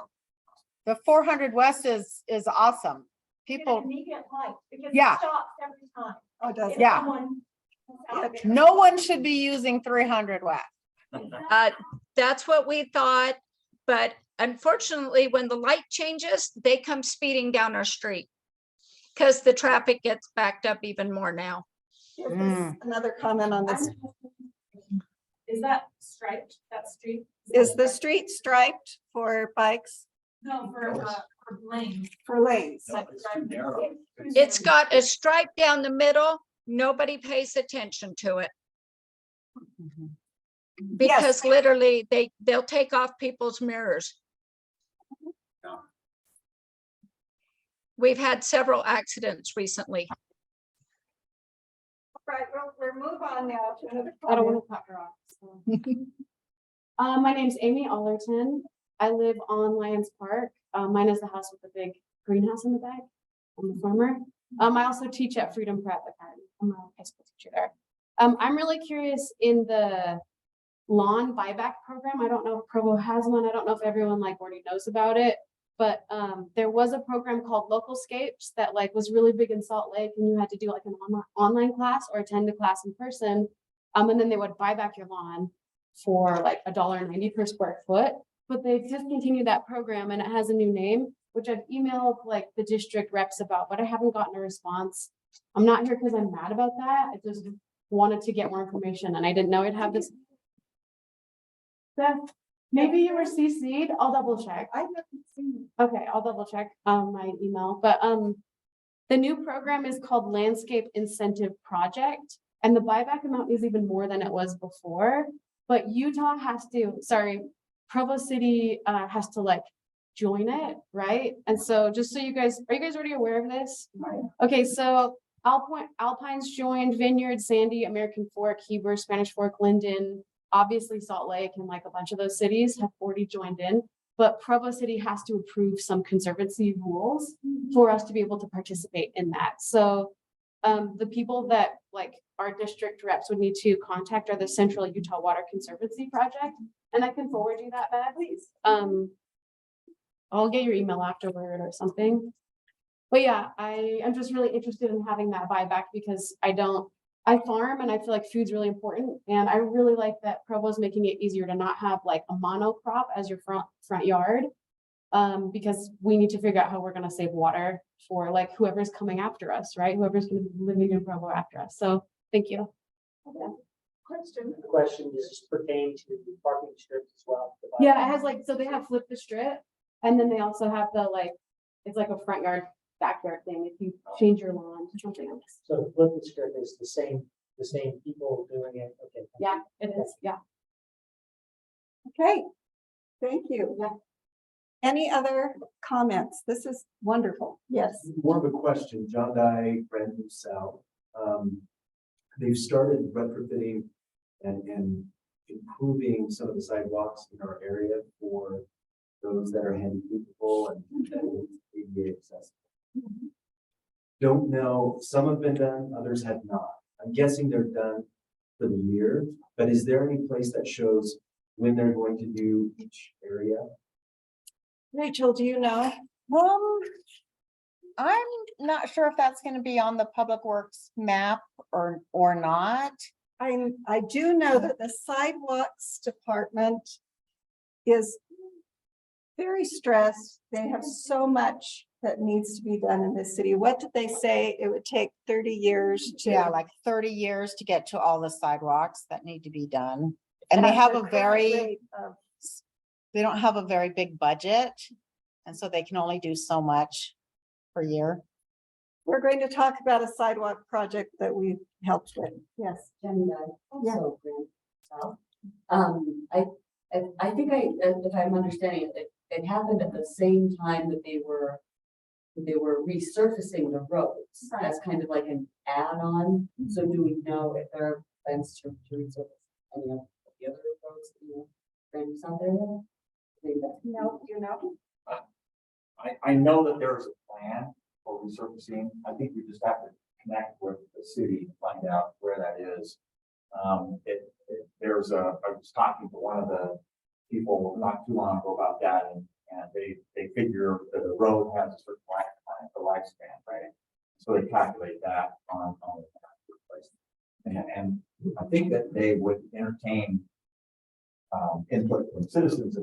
The 400 West is awesome. People, Immediate light, because Yeah. it stops every time. oh, does If it? Yeah. someone comes out of it. no one should be using 300 West. That's what we thought, but unfortunately, when the light changes, they come speeding down our street because the traffic gets backed up even more now. Here's this- Another comment on this. Is that striped, that street? Is the street striped for bikes, No, for lanes. for lanes? No, it's too narrow. It's got a stripe down the middle. Nobody pays attention to it. Because literally they'll take off people's mirrors. Yeah. We've had several accidents recently. Right, we'll move on now to another. I don't comment. want to cut her off. My name's Amy Allerton. I live on Lions Park. Mine is the house with the big greenhouse in the back on the farmer. I also teach at Freedom Prep Academy. I'm a high school teacher there. I'm really curious in the lawn buyback program. I don't know if Provo has one. I don't know if everyone like already knows about it, but there was a program called Localscapes that like was really big in Salt Lake, and you had to do like an online class or attend a class in person. And then they would buy back your lawn for like $1.90 per square foot. But they've discontinued that program and it has a new name, which I've emailed like the district reps about, but I haven't gotten a response. I'm not here because I'm mad about that. I just wanted to get more information and I didn't know I'd have this. Beth, maybe you were CC'd. I'll double check. I haven't seen it. Okay, I'll double check my email, but the new program is called Landscape Incentive Project, and the buyback amount is even more than it was before. But Utah has to, Provo City has to like join it, right? And so just so you guys, are you guys already aware of this? Okay, so Alpines joined, Vineyard, Sandy, American Fork, Heber, Spanish Fork, Linden, obviously Salt Lake, and like a bunch of those cities have already joined in. But Provo City has to approve some conservancy rules for us to be able to participate in that. So the people that like our district reps would need to contact are the Central Utah Water Conservancy Project. And I can forward you that, Beth, please. I'll get your email afterward or something. But yeah, I am just really interested in having that buyback because I farm and I feel like food's really important. And I really like that Provo's making it easier to not have like a monocrop as your front yard. Because we need to figure out how we're going to save water for like whoever's coming after us, right? Whoever's going to be living in Provo after us. So thank you. Okay. Question. The question is pertaining to the parking strips as well. Yeah, it has like, so they have flip the strip and then they also have the like, it's like a front yard, backyard thing. If you change your lawn to something else. So the flip the strip is the same people doing it. Okay. Yeah, it is. Yeah. Okay, thank you. Yeah. Any other comments? This is wonderful. Yes. More of a question, John Dye, Grandview South. They've started retrofitting and improving some of the sidewalks in our area for those that are handicapable and ADA accessible. Don't know, some have been done, others have not. I'm guessing they're done for the year, but is there any place that shows when they're going to do each area? Rachel, do you know? I'm not sure if that's going to be on the Public Works map or not. I do know that the sidewalks department is very stressed. They have so much that needs to be done in this city. What did they say? It would take 30 years to. Yeah, like 30 years to get to all the sidewalks that need to be done. And they have they don't have a very big budget. And so they can only do so much per year. We're going to talk about a sidewalk project that we helped with. Yes. Jeanie, also South. I think if I'm understanding it, it happened at the same time that they were resurfacing the roads. Right. As kind of like an add-on. So do we know if there are plans to resurface any of the other roads in the Grandview South area? No, you know. I know that there's a plan for resurfacing. I think we just have to connect with the city and find out where that is. I was talking to one of the people not too long ago about that, and they figure that a road has a certain lifespan, right? So they calculate that on the place. And I think that they would entertain input from citizens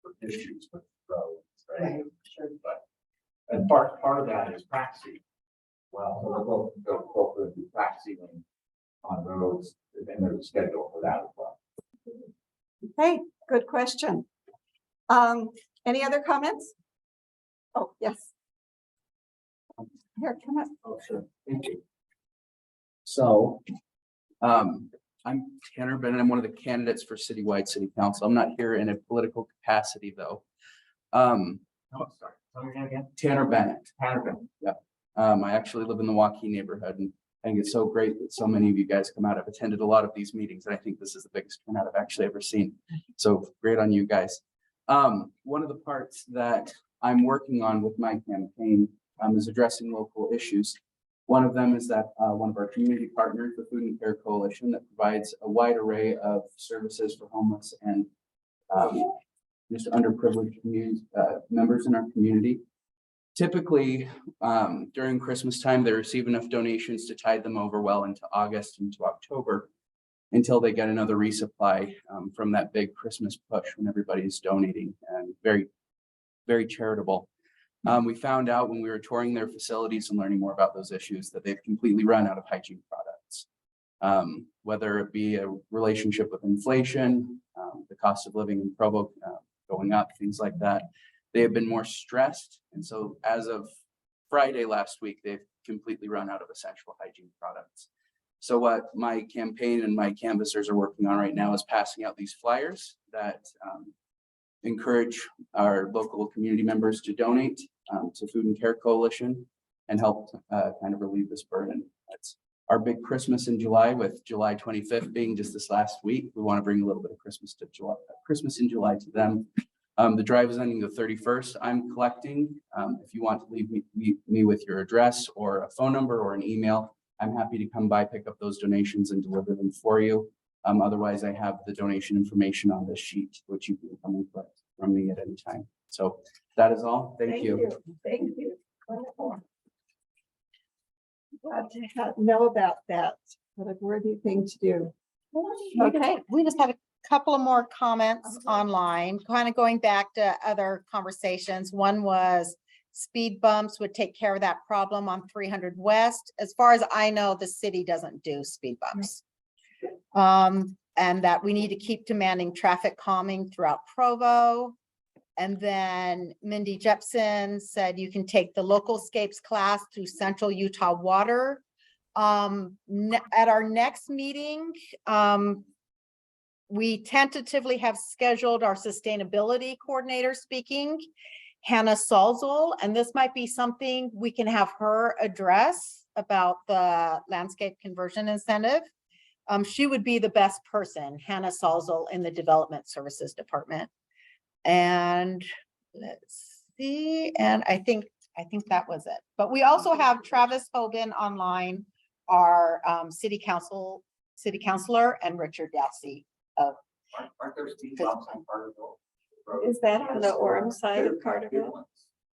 for issues with roads, right? Sure. But and part of that is crack sealing. Well, so they'll go for the crack sealing on roads, and there's a schedule for that as well. Hey, good question. Any other comments? Oh, yes. Here, come up. Oh, sure. Thank you. So, I'm Tanner Bennett. I'm one of the candidates for citywide city council. I'm not here in a political capacity though. Oh, sorry. Tell me again. Tanner Bennett. Tanner Bennett. Yeah. I actually live in the Waukee neighborhood, and I think it's so great that so many of you guys come out. I've attended a lot of these meetings, and I think this is the biggest turnout I've actually ever seen. So great on you guys. One of the parts that I'm working on with my campaign is addressing local issues. One of them is that one of our community partners, the Food and Care Coalition, that provides a wide array of services for homeless and just underprivileged community members in our community. Typically, during Christmas time, they receive enough donations to tide them over well into August, into October, until they get another resupply from that big Christmas push when everybody's donating, and very, very charitable. We found out when we were touring their facilities and learning more about those issues that they've completely run out of hygiene products. Whether it be a relationship with inflation, the cost of living in Provo going up, things like that. They have been more stressed. And so as of Friday last week, they've completely run out of essential hygiene products. So what my campaign and my canvassers are working on right now is passing out these flyers that encourage our local community members to donate to Food and Care Coalition and help kind of relieve this burden. That's our big Christmas in July, with July 25th being just this last week. We want to bring a little bit of Christmas in July to them. The drive is ending the 31st. I'm collecting. If you want to leave me with your address or a phone number or an email, I'm happy to come by, pick up those donations and deliver them for you. Otherwise, I have the donation information on this sheet, which you can come and collect from me at any time. So that is all. Thank you. Thank you. Wonderful. Glad to know about that. What a worthy thing to do. Okay, we just had a couple of more comments online, kind of going back to other conversations. One was speed bumps would take care of that problem on 300 West. As far as I know, the city doesn't do speed bumps. And that we need to keep demanding traffic calming throughout Provo. And then Mindy Jepson said you can take the local scapes class through Central Utah Water. At our next meeting, we tentatively have scheduled our sustainability coordinator speaking, Hannah Salzel, and this might be something we can have her address about the landscape conversion incentive. She would be the best person, Hannah Salzel, in the Development Services Department. And let's see, and I think that was it. But we also have Travis Hoban online, our city councilor, and Richard Dalsey of. Aren't there speed bumps on Carterville? Is that on the Orem side of Carterville?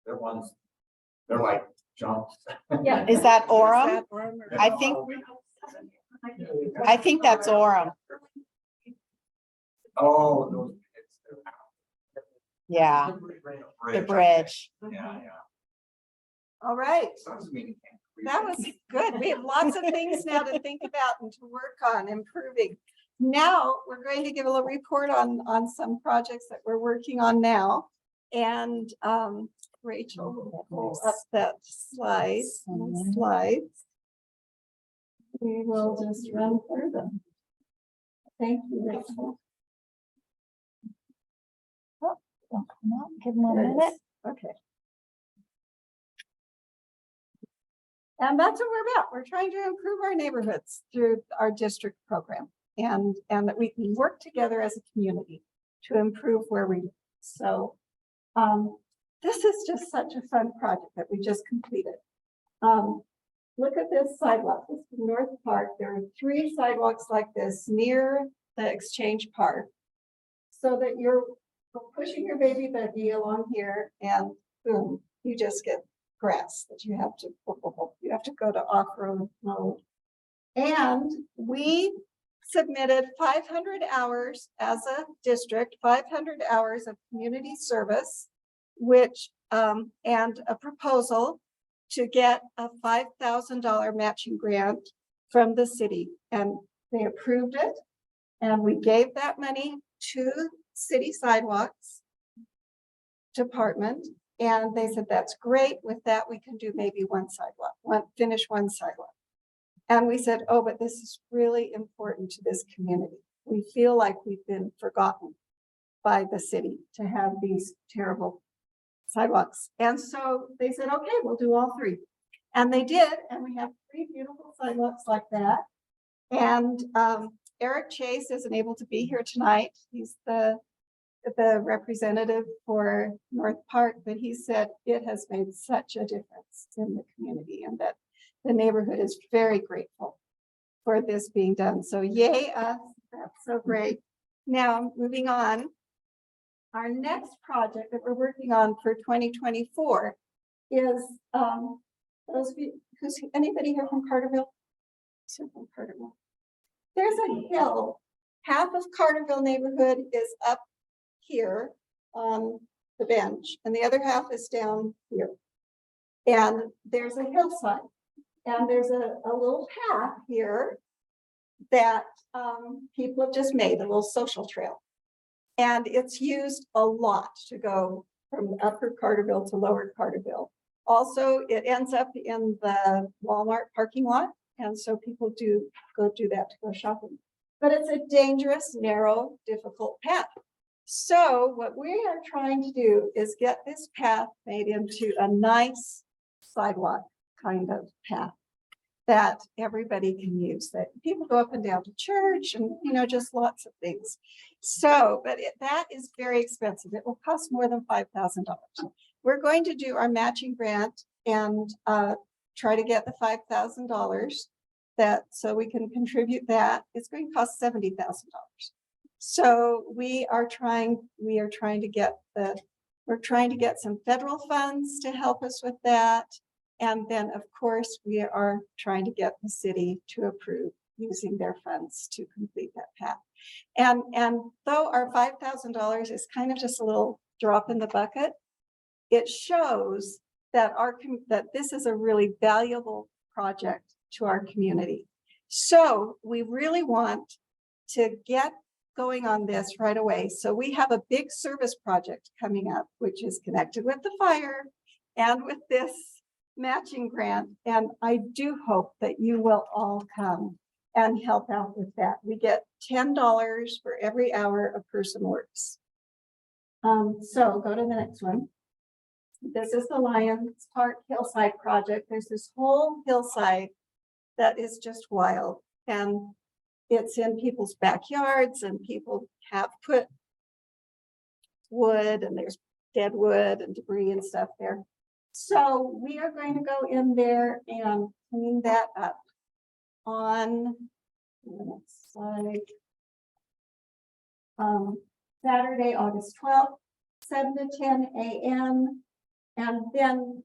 They're ones, they're like jumps. Yeah. Is that Orem? Is that Orem or- I think that's Orem. Oh, those. Yeah, the bridge. Yeah. All right. Sounds meaning. That was good. We have lots of things now to think about and to work on improving. Now, we're going to give a little report on some projects that we're working on now. And Rachel will pull up that slide. We will just run through them. Thank you, Rachel. Oh, don't come out. Give them a minute. Okay. And that's what we're about. We're trying to improve our neighborhoods through our district program, and that we can work together as a community to improve where we live. So this is just such a fun project that we just completed. Look at this sidewalk. This is North Park. There are 3 sidewalks like this near the Exchange Park, so that you're pushing your baby buggy along here, and boom, you just get grass that you have to go to off-road mode. And we submitted 500 hours as a district, 500 hours of community service, which and a proposal to get a $5,000 matching grant from the city, and they approved it, and we gave that money to City Sidewalks Department. And they said, that's great. With that, we can do maybe one sidewalk, finish one sidewalk. And we said, oh, but this is really important to this community. We feel like we've been forgotten by the city to have these terrible sidewalks. And so they said, okay, we'll do all 3. And they did. And we have 3 beautiful sidewalks like that. And Eric Chase isn't able to be here tonight. He's the representative for North Park, but he said it has made such a difference in the community, and that the neighborhood is very grateful for this being done. So yay us, that's so great. Now, moving on. Our next project that we're working on for 2024 is, those of you, anybody here from Carterville? So from Carterville. There's a hill, half of Carterville neighborhood is up here on the bench, and the other half is down here. And there's a hillside, and there's a little path here that people have just made, a little social trail. And it's used a lot to go from upper Carterville to lower Carterville. Also, it ends up in the Walmart parking lot. And so people do go do that to go shopping. But it's a dangerous, narrow, difficult path. So what we are trying to do is get this path made into a nice sidewalk kind of path that everybody can use, that people go up and down to church and, you know, just lots of things. So, but that is very expensive. It will cost more than $5,000. We're going to do our matching grant and try to get the $5,000 that, so we can contribute that. It's going to cost $70,000. So we're trying to get some federal funds to help us with that. And then, of course, we are trying to get the city to approve using their funds to complete that path. And though our $5,000 is kind of just a little drop in the bucket, it shows that that this is a really valuable project to our community. So we really want to get going on this right away. So we have a big service project coming up, which is connected with the fire and with this matching grant. And I do hope that you will all come and help out with that. We get $10 for every hour a person works. So go to the next one. This is the Lions Park Hillside Project. There's this whole hillside that is just wild. And it's in people's backyards, and people have put wood, and there's dead wood and debris and stuff there. So we are going to go in there and clean that up on the next slide. Saturday, August 12th, 7 to 10 a.m. And then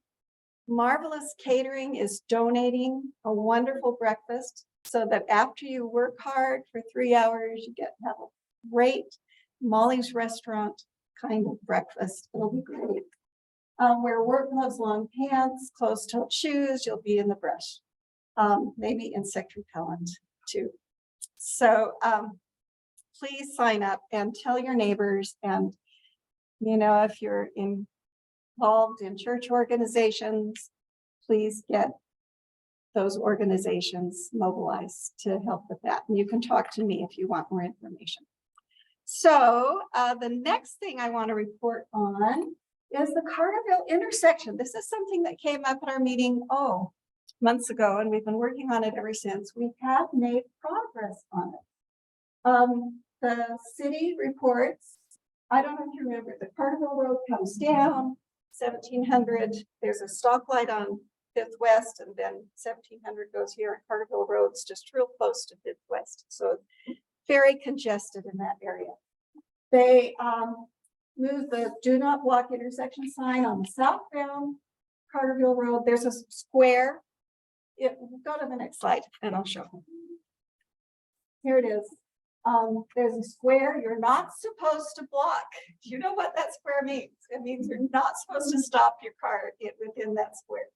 Marvelous Catering is donating a wonderful breakfast so that after you work hard for 3 hours, you get to have a great Molly's restaurant kind of breakfast. It'll be great. Wear work gloves, long pants, closed-toed shoes. You'll be in the brush. Maybe insect repellent too. So please sign up and tell your neighbors. And, you know, if you're involved in church organizations, please get those organizations mobilized to help with that. And you can talk to me if you want more information. So the next thing I want to report on is the Carterville intersection. This is something that came up at our meeting, months ago, and we've been working on it ever since. We have made progress on it. The city reports, I don't know if you remember, the Carterville Road comes down 1700. There's a stoplight on 5th West, and then 1700 goes here, and Carterville Road's just real close to 5th West. So very congested in that area. They moved the do not block intersection sign on the southbound Carterville Road. There's a square. Go to the next slide and I'll show you. Here it is. There's a square you're not supposed to block. Do you know what that square means? It means you're not supposed to stop your car within that square.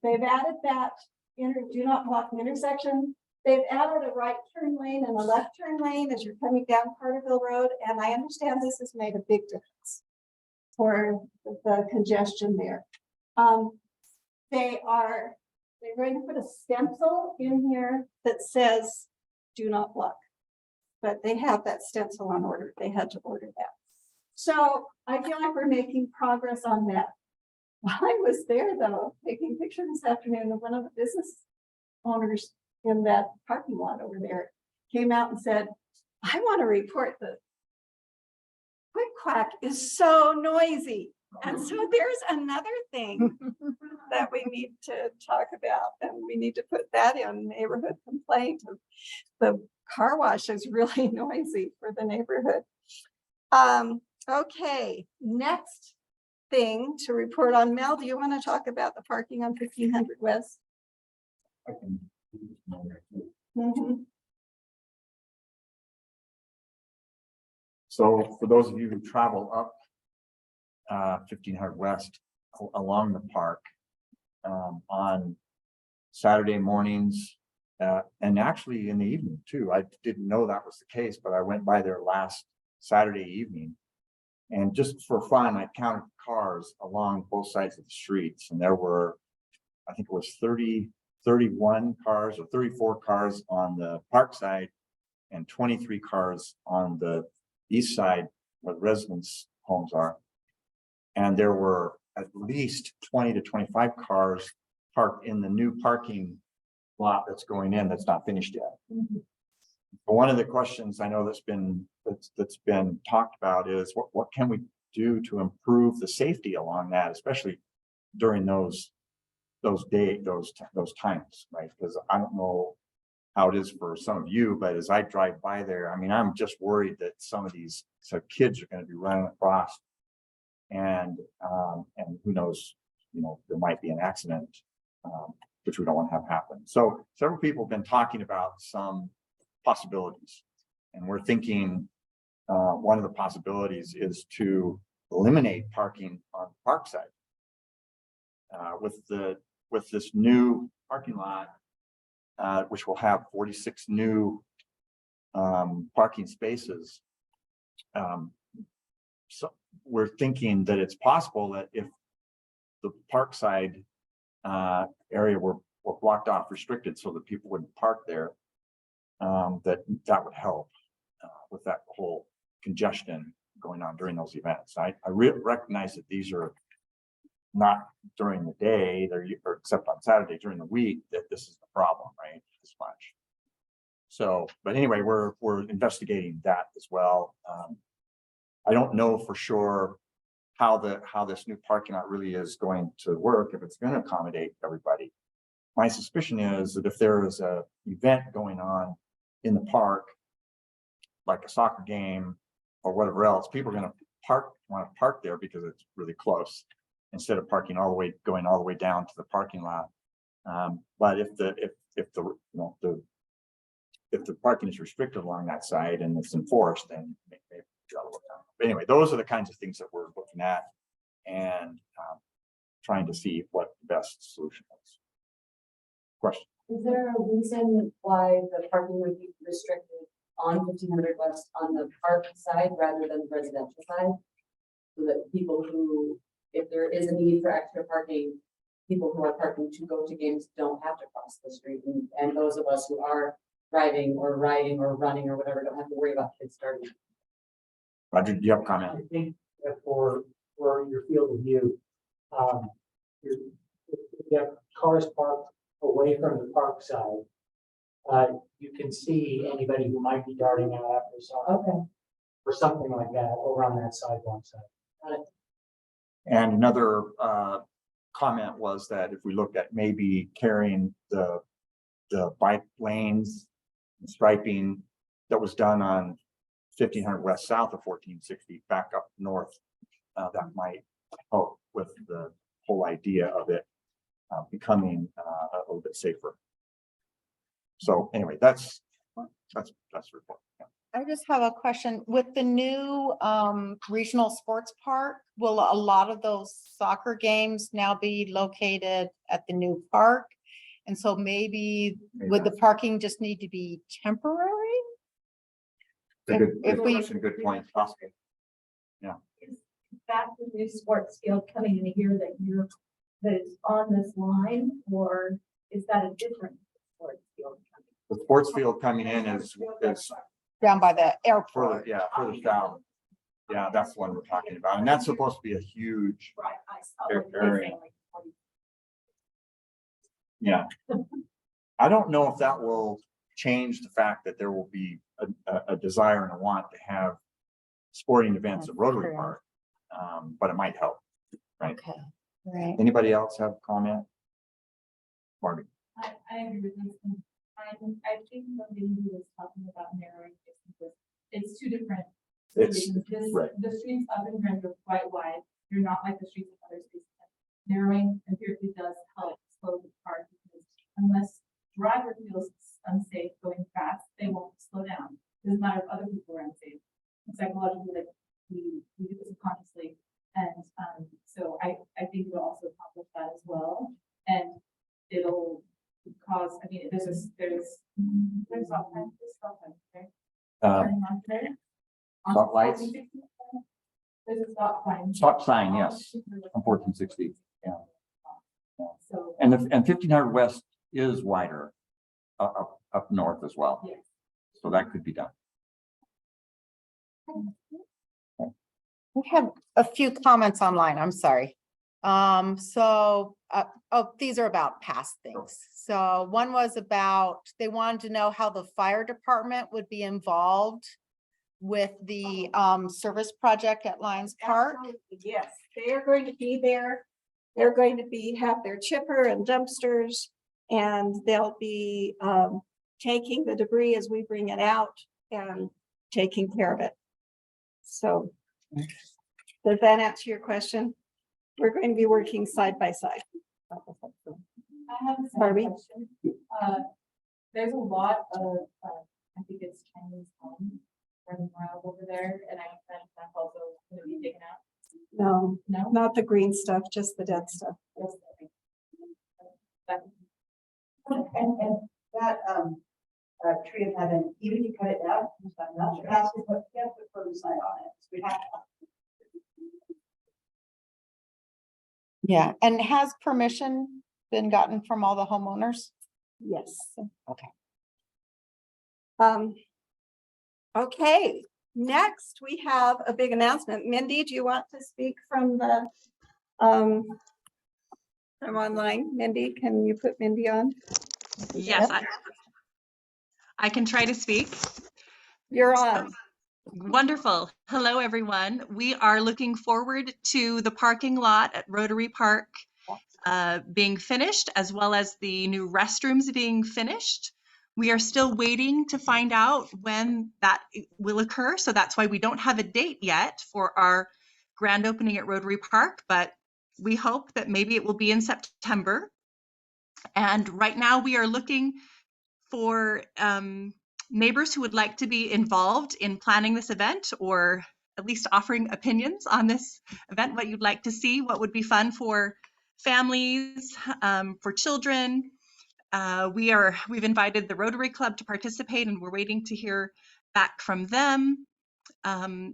They've added that do not block the intersection. They've added a right turn lane and a left turn lane as you're coming down Carterville Road. And I understand this has made a big difference for the congestion there. They're going to put a stencil in here that says do not block, but they have that stencil on order. They had to order that. So I feel like we're making progress on that. While I was there though, taking pictures this afternoon of one of the business owners in that parking lot over there came out and said, I want to report that Quick Quack is so noisy. And so there's another thing. that we need to talk about, and we need to put that in neighborhood complaint. The car wash is really noisy for the neighborhood. Okay, next thing to report on. Mel, do you want to talk about the parking on 1500 West? I can. Mhm. So for those of you who travel up 1500 West along the park on Saturday mornings and actually in the evening too. I didn't know that was the case, but I went by there last Saturday evening. And just for fun, I counted cars along both sides of the streets, and there were, I think it was 31 cars or 34 cars on the park side and 23 cars on the east side where the residents' homes are. And there were at least 20 to 25 cars parked in the new parking lot that's going in that's not finished yet. But one of the questions I know that's been talked about is what can we do to improve the safety along that, especially during those times, right? Because I don't know how it is for some of you, but as I drive by there, I mean, I'm just worried that some of these kids are going to be running across, and who knows, you know, there might be an accident, which we don't want to have happen. So several people have been talking about some possibilities, and we're thinking one of the possibilities is to eliminate parking on the park side. With this new parking lot, which will have 46 new parking spaces. So we're thinking that it's possible that if the park side area were blocked off, restricted, so that people wouldn't park there, that would help with that whole congestion going on during those events. I recognize that these are not during the day, or except on Saturday during the week, that this is the problem, right? This much. So, but anyway, we're investigating that as well. I don't know for sure how this new parking lot really is going to work, if it's going to accommodate everybody. My suspicion is that if there is a event going on in the park, like a soccer game or whatever else, people are going to want to park there because it's really close, instead of going all the way down to the parking lot. But if the parking is restricted along that side and it's enforced, then maybe that'll work out. But anyway, those are the kinds of things that we're looking at and trying to see what the best solution is. Question. Is there a reason why the parking would be restricted on 1500 West on the park side rather than the residential side? So that people who, if there is a need for extra parking, people who are parking to go to games don't have to cross the street, and those of us who are driving or riding or running or whatever don't have to worry about kids starting. Roger, do you have a comment? I think that for your field of view, if you have cars parked away from the park side, you can see anybody who might be darting out after soccer. Okay. Or something like that over on that sidewalk side. And another comment was that if we looked at maybe carrying the bike lanes and striping that was done on 1500 West south of 1460 back up north, that might help with the whole idea of it becoming a little bit safer. So anyway, that's the report. Yeah. I just have a question. With the new regional sports park, will a lot of those soccer games now be located at the new park? And so maybe would the parking just need to be temporary? Good question, good point, possible. Yeah. That's the new sports field coming in here that is on this line, or is that a different sports field? The sports field coming in is Down by the further, airport. further south. Yeah, that's the one we're talking about, and that's supposed to be a huge area. Yeah. I don't know if that will change the fact that there will be a desire and a want to have sporting events at Rotary Park, but it might help, right? Okay. Right. Anybody else have a comment? Marty? I agree with this. And I think the lady who was talking about narrowing distances, it's two different. It's- situations. right. The streets up in Grandview are quite wide. They're not like the streets in other spaces. Narrowing empirically does help slow the car because unless driver feels unsafe going fast, they won't slow down. Doesn't matter if other people are unsafe. Psychologically, like we do this subconsciously. And so I think it'll also accomplish that as well. And it'll cause, I mean, there's stop time, right? Turning on there. On Stop lights? 1460, there's a stop sign. Stop sign, yes, on 1460, yeah. So. And 1500 West is wider up north as well. Yes. So that could be done. We have a few comments online, I'm sorry. These are about past things. So one was about, they wanted to know how the fire department would be involved with the service project at Lions Park. Absolutely, yes, they are going to be there. They're going to have their chipper and dumpsters, and they'll be taking the debris as we bring it out and taking care of it. So does that answer your question? We're going to be working side by side. I have a Barbie? question. There's a lot of, I think it's Chinese homes running wild over there, and I imagine that's also going to be taken out. No, No? not the green stuff, just the dead stuff. Yes, okay. And that, tree of heaven, even if you cut it down, it has to put, you have to put further sign on it. We have to. Yeah, and has permission been gotten from all the homeowners? Yes. Okay. Okay, next we have a big announcement. Mindy, do you want to speak from the from online? Mindy, can you put Mindy on? Yes, I can try to speak. You're on. Wonderful. Hello, everyone. We are looking forward to the parking lot at Rotary Park being finished, as well as the new restrooms being finished. We are still waiting to find out when that will occur. So that's why we don't have a date yet for our grand opening at Rotary Park, but we hope that maybe it will be in September. And right now we are looking for neighbors who would like to be involved in planning this event, or at least offering opinions on this event, what you'd like to see, what would be fun for families, for children. We've invited the Rotary Club to participate, and we're waiting to hear back from them.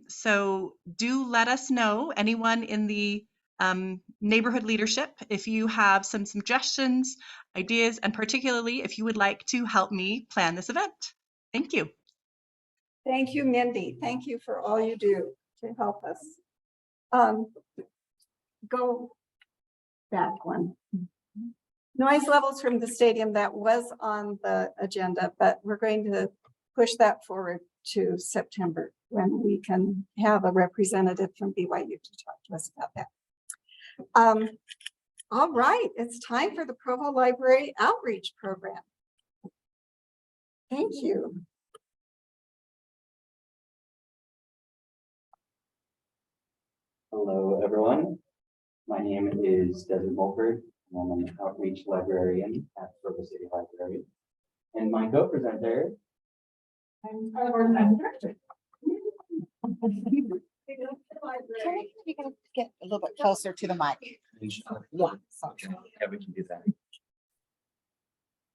So do let us know, anyone in the neighborhood leadership, if you have some suggestions, ideas, and particularly if you would like to help me plan this event. Thank you. Thank you, Mindy. Thank you for all you do to help us. Go back one. Noise levels from the stadium, that was on the agenda, but we're going to push that forward to September when we can have a representative from BYU to talk to us about that. All right, it's time for the Provo Library Outreach Program. Thank you. Hello, everyone. My name is Desmond Mulford. I'm an outreach librarian at Provo City Library. And my co-presenter. I'm the director. You can get a little bit closer to the mic. Yeah, we can do that.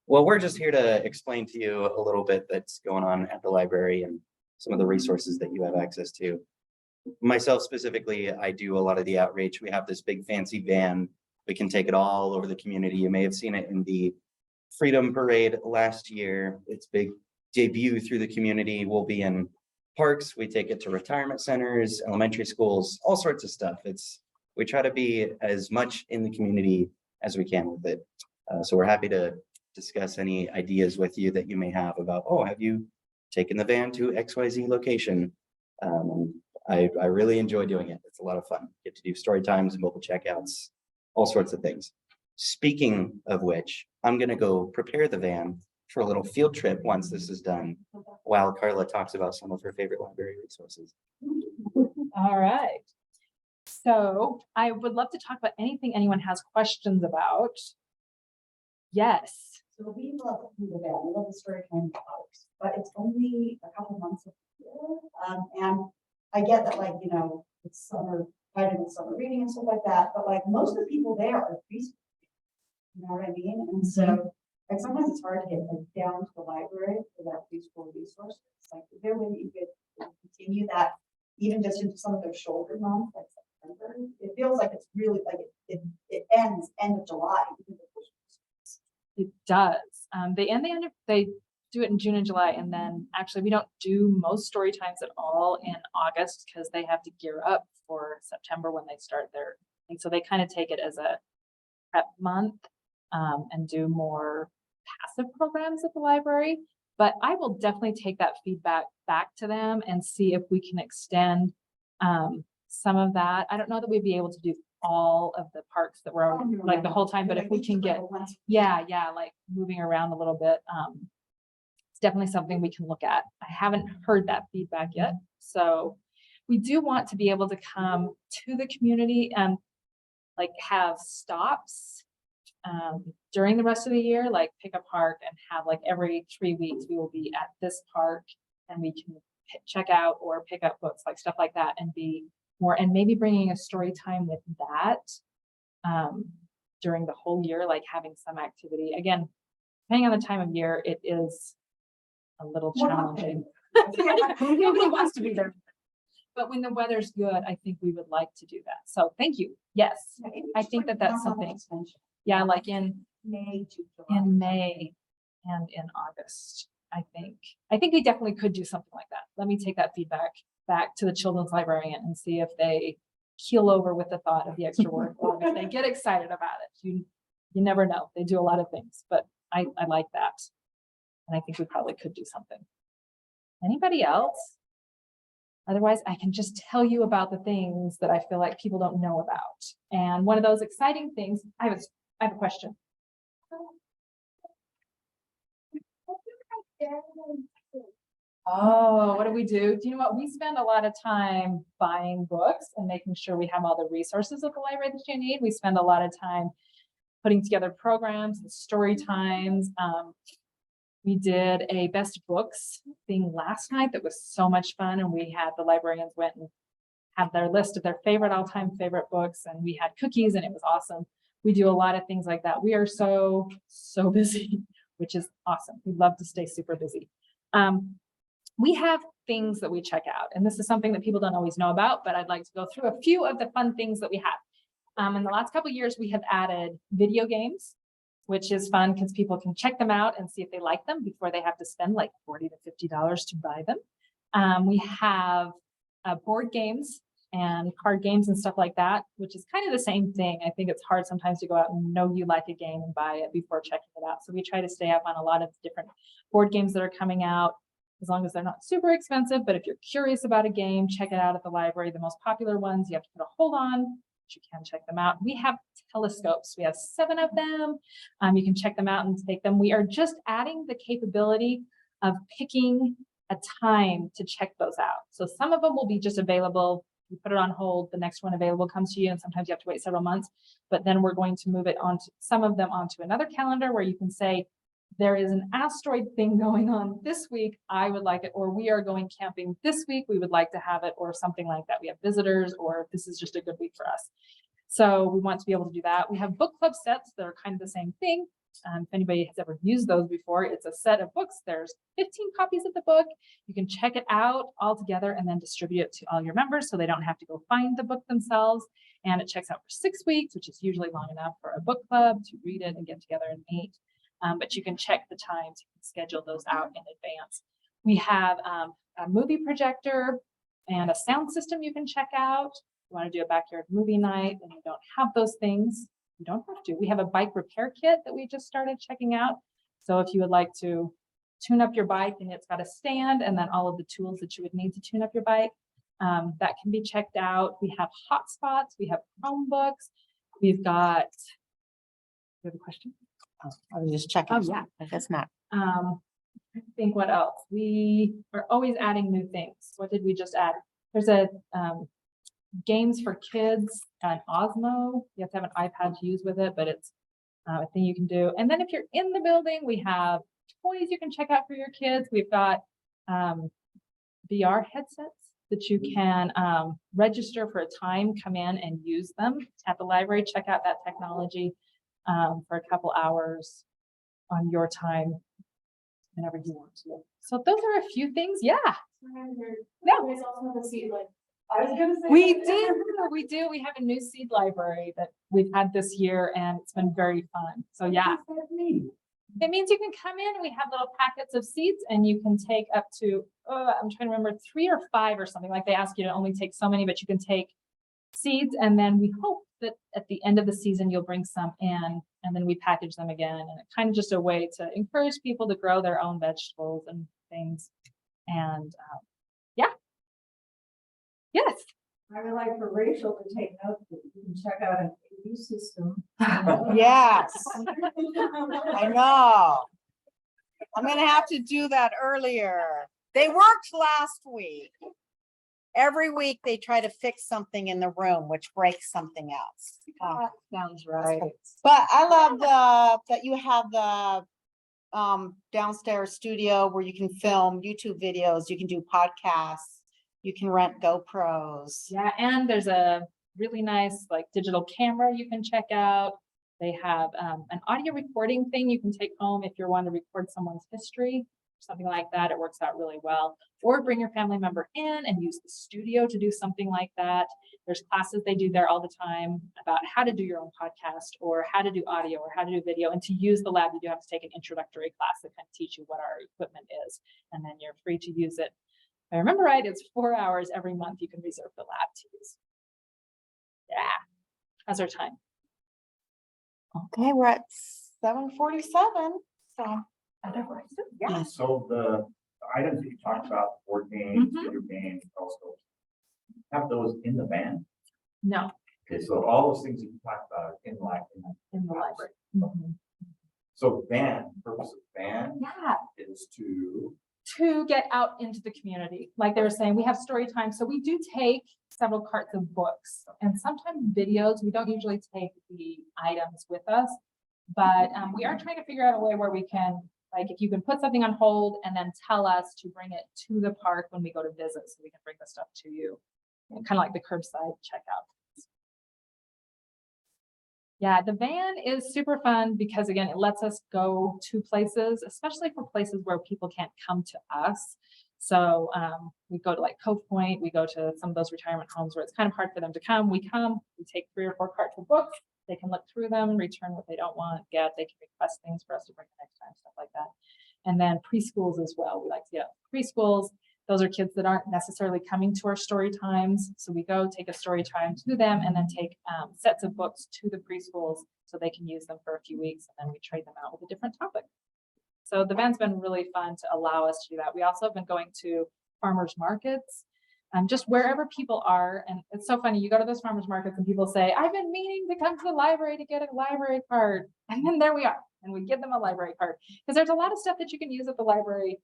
Well, we're just here to explain to you a little bit that's going on at the library and some of the resources that you have access to. Myself specifically, I do a lot of the outreach. We have this big fancy van. We can take it all over the community. You may have seen it in the Freedom Parade last year. Its big debut through the community will be in parks. We take it to retirement centers, elementary schools, all sorts of stuff. We try to be as much in the community as we can with it. So we're happy to discuss any ideas with you that you may have about, oh, have you taken the van to XYZ location? I really enjoy doing it. It's a lot of fun. Get to do story times and mobile checkouts. all sorts of things. Speaking of which, I'm gonna go prepare the van for a little field trip once this is done, while Carla talks about some of her favorite library resources. All right. So I would love to talk about anything anyone has questions about. Yes. So we love the van, we love the story time hours, but it's only a couple months of the year. And I get that, like, you know, it's summer, right in the summer reading and stuff like that, but like most of the people there are preschool. You know what I mean? And so like sometimes it's hard to get like down to the library for that preschool resources. Like is there a way that you could continue that even just into some of their shoulder months, like September? It feels like it's really like it ends end of July. It does. They do it in June and July, and then actually we don't do most story times at all in August because they have to gear up for September when they start their thing. So they kind of take it as a prep month and do more passive programs at the library. But I will definitely take that feedback back to them and see if we can extend some of that. I don't know that we'd be able to do all of the parks that were like the whole time, but if we can get, like moving around a little bit, it's definitely something we can look at. I haven't heard that feedback yet. So we do want to be able to come to the community and like have stops during the rest of the year, like pick a park and have like every 3 weeks, we will be at this park and we can check out or pick up books, like stuff like that, and be more, and maybe bringing a story time with that during the whole year, like having some activity. Again, depending on the time of year, it is a little challenging. Nobody wants to be there. But when the weather's good, I think we would like to do that. So thank you. Yes, I think that that's something. Yeah, like in May and in August, I think we definitely could do something like that. Let me take that feedback back to the children's librarian and see if they keel over with the thought of the extra work or if they get excited about it. You never know. They do a lot of things, but I like that. And I think we probably could do something. Anybody else? Otherwise, I can just tell you about the things that I feel like people don't know about. And one of those exciting things, I have a question. Oh, what do we do? Do you know what? We spend a lot of time buying books and making sure we have all the resources of the library that you need. We spend a lot of time putting together programs and story times. We did a best books thing last night that was so much fun. And we had the librarians went and have their list of their favorite all-time favorite books. And we had cookies and it was awesome. We do a lot of things like that. We are so busy, which is awesome. We love to stay super busy. We have things that we check out, and this is something that people don't always know about, but I'd like to go through a few of the fun things that we have. In the last couple of years, we have added video games, which is fun because people can check them out and see if they like them before they have to spend like $40 to $50 to buy them. We have board games and card games and stuff like that, which is kind of the same thing. I think it's hard sometimes to go out and know you like a game and buy it before checking it out. So we try to stay up on a lot of different board games that are coming out, as long as they're not super expensive. But if you're curious about a game, check it out at the library. The most popular ones, you have to put a hold on, but you can check them out. We have telescopes. We have 7 of them. You can check them out and take them. We are just adding the capability of picking a time to check those out. So some of them will be just available. You put it on hold, the next one available comes to you, and sometimes you have to wait several months. But then we're going to move it on to some of them onto another calendar where you can say, there is an asteroid thing going on this week, I would like it, or we are going camping this week, we would like to have it, or something like that. We have visitors, or this is just a good week for us. So we want to be able to do that. We have book club sets that are kind of the same thing. If anybody has ever used those before, it's a set of books. There's 15 copies of the book. You can check it out all together and then distribute it to all your members so they don't have to go find the book themselves. And it checks out for 6 weeks, which is usually long enough for a book club to read it and get together and meet. But you can check the times, you can schedule those out in advance. We have a movie projector and a sound system you can check out. If you want to do a backyard movie night and you don't have those things, you don't have to. We have a bike repair kit that we just started checking out. So if you would like to tune up your bike, and it's got a stand and then all of the tools that you would need to tune up your bike, that can be checked out. We have hotspots, we have Chromebooks. We've got. You have a question? Oh, I was just checking. Oh, yeah. I guess not. I think what else? We are always adding new things. What did we just add? There's a games for kids and Osmo. You have to have an iPad to use with it, but it's a thing you can do. And then if you're in the building, we have toys you can check out for your kids. We've got VR headsets that you can register for a time, come in and use them at the library. Check out that technology for a couple hours on your time whenever you want to. So those are a few things. Yeah. No. You guys also have a seat, like, I was gonna say. We do. We have a new seed library that we've had this year and it's been very fun. So yeah. It means you can come in, we have little packets of seeds and you can take up to, I'm trying to remember, 3 or 5 or something. Like they ask you to only take so many, but you can take seeds. And then we hope that at the end of the season, you'll bring some in and then we package them again. And it's kind of just a way to encourage people to grow their own vegetables and things. And yeah. Yes. I would like for Rachel to take notes that you can check out an AV system. Yes. I know. I'm gonna have to do that earlier. They worked last week. Every week they try to fix something in the room, which breaks something else. Sounds right. But I love that you have the downstairs studio where you can film YouTube videos, you can do podcasts, you can rent GoPros. Yeah, and there's a really nice like digital camera you can check out. They have an audio recording thing you can take home if you want to record someone's history, something like that. It works out really well. Or bring your family member in and use the studio to do something like that. There's classes they do there all the time about how to do your own podcast or how to do audio or how to do video. And to use the lab, you do have to take an introductory class that kind of teach you what our equipment is. And then you're free to use it. If I remember right, it's 4 hours every month you can reserve the lab to use. Yeah, how's our time? Okay, we're at 7:47. So yeah. So the items that you talked about, board games, video games, also have those in the van? No, Okay, so all those things that you talked about are in in the library. So van, purpose of van Yeah. is to get out into the community. Like they were saying, we have story time. So we do take several carts of books and sometimes videos. We don't usually take the items with us, but we are trying to figure out a way where we can, like if you can put something on hold and then tell us to bring it to the park when we go to visit so we can bring the stuff to you. Kind of like the curbside checkout. Yeah, the van is super fun because again, it lets us go to places, especially for places where people can't come to us. So we go to like Cove Point, we go to some of those retirement homes where it's kind of hard for them to come. We take 3 or 4 carts of books. They can look through them, return what they don't want, they can request things for us to bring next time, stuff like that. And then preschools as well. We like to get preschools. Those are kids that aren't necessarily coming to our story times. So we go take a story time to them and then take sets of books to the preschools so they can use them for a few weeks and then we trade them out with a different topic. So the van's been really fun to allow us to do that. We also have been going to farmers markets and just wherever people are. And it's so funny. You go to those farmers markets and people say, I've been meaning to come to the library to get a library card. And then there we are. And we give them a library card because there's a lot of stuff that you can use at the library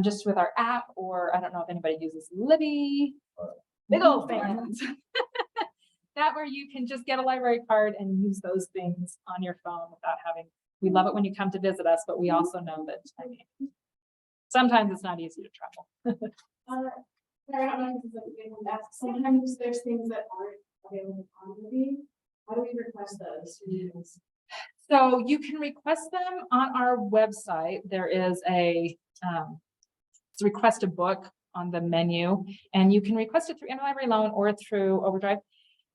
just with our app, or I don't know if anybody uses Libby, big old fans. That where you can just get a library card and use those things on your phone without having, we love it when you come to visit us, but we also know that, I mean, sometimes it's not easy to travel. Sometimes there's things that aren't available on Libby. How do we request those? So you can request them on our website. There is a request a book on the menu, and you can request it through interlibrary loan or through Overdrive.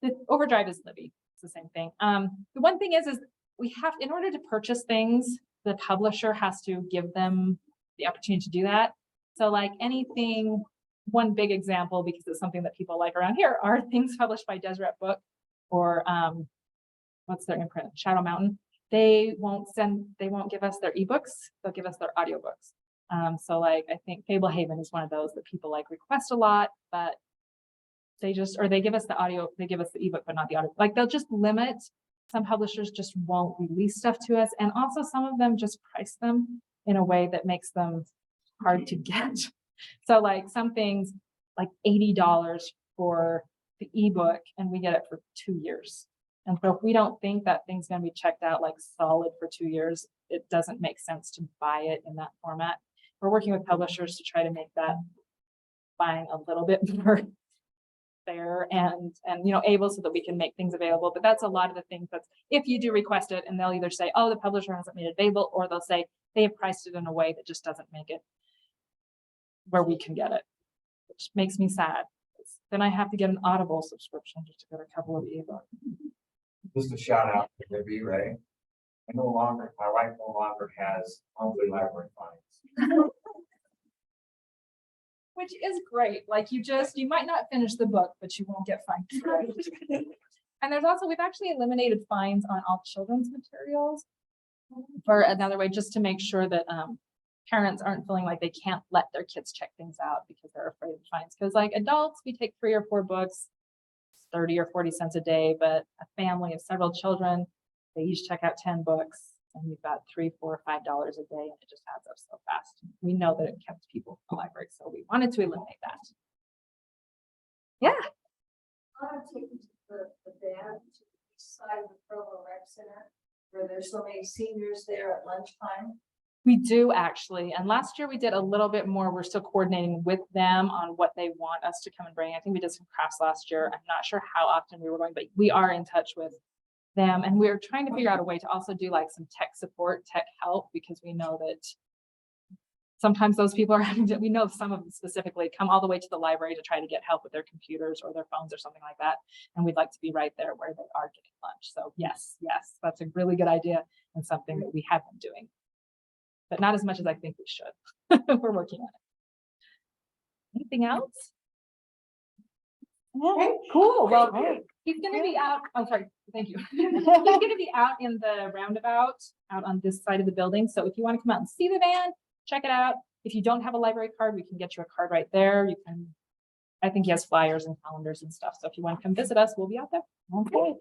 The Overdrive is Libby. It's the same thing. The one thing is we have, in order to purchase things, the publisher has to give them the opportunity to do that. So like anything, one big example, because it's something that people like around here, are things published by Deseret Book or what's their imprint? Shadow Mountain. They won't give us their ebooks. They'll give us their audiobooks. So like, I think Fable Haven is one of those that people like request a lot, but they give us the audio, they give us the ebook, but not the audio. Like they'll just limit some publishers just won't release stuff to us. And also some of them just price them in a way that makes them hard to get. So like some things like $80 for the ebook and we get it for 2 years. And so if we don't think that thing's going to be checked out like solid for 2 years, it doesn't make sense to buy it in that format. We're working with publishers to try to make that buying a little bit more fair and able so that we can make things available. But that's a lot of the things that's if you do request it and they'll either say, oh, the publisher hasn't made it available, or they'll say they have priced it in a way that just doesn't make it where we can get it, which makes me sad. Then I have to get an Audible subscription just to get a couple of ebooks. Just a shout out to Libby, right? My wife no longer has monthly library fines. Which is great. Like you might not finish the book, but you won't get fined for it. And there's also, we've actually eliminated fines on all children's materials for another way, just to make sure that parents aren't feeling like they can't let their kids check things out because they're afraid of fines. Because like adults, we take 3 or 4 books, 30 or 40 cents a day, but a family of several children, they each check out 10 books and you've got $3, $4, $5 a day and it just adds up so fast. We know that it kept people in the library, so we wanted to eliminate that. Yeah. I want to take you to the band to the east side of the Provo Rec Center, where there's so many seniors there at lunchtime. We do actually. And last year we did a little bit more. We're still coordinating with them on what they want us to come and bring. I think we did some crafts last year. I'm not sure how often we were going, but we are in touch with them. And we're trying to figure out a way to also do like some tech support, tech help, because we know that sometimes those people are having to, we know some of them specifically come all the way to the library to try to get help with their computers or their phones or something like that. And we'd like to be right there where they are getting lunch. So yes, that's a really good idea and something that we have been doing, but not as much as I think we should. We're working on it. Anything else? Okay, cool. Well, he's going to be out. Oh, sorry. Thank you. He's going to be out in the roundabout out on this side of the building. So if you want to come out and see the van, check it out. If you don't have a library card, we can get you a card right there. You can, I think he has flyers and calendars and stuff. So if you want to come visit us, we'll be out there. Okay.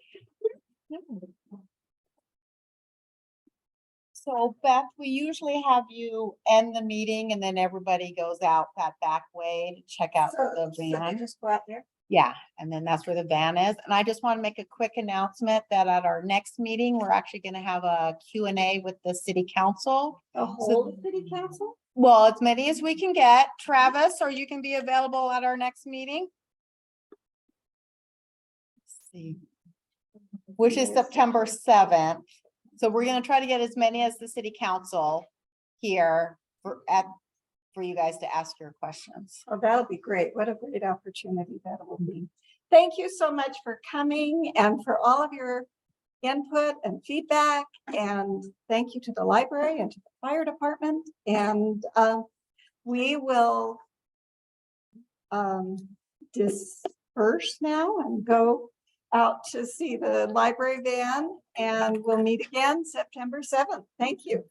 So Beth, we usually have you end the meeting and then everybody goes out that back way to check out the van. Just go out there. Yeah, and then that's where the van is. And I just want to make a quick announcement that at our next meeting, we're actually going to have a Q&A with the city council. The whole city council? Well, as many as we can get. Travis, or you can be available at our next meeting. Let's see. Which is September 7th. So we're going to try to get as many as the city council here for you guys to ask your questions. Oh, that'll be great. What a great opportunity that will be. Thank you so much for coming and for all of your input and feedback. And thank you to the library and to the fire department. And we will disperse now and go out to see the library van, and we'll meet again September 7th. Thank you.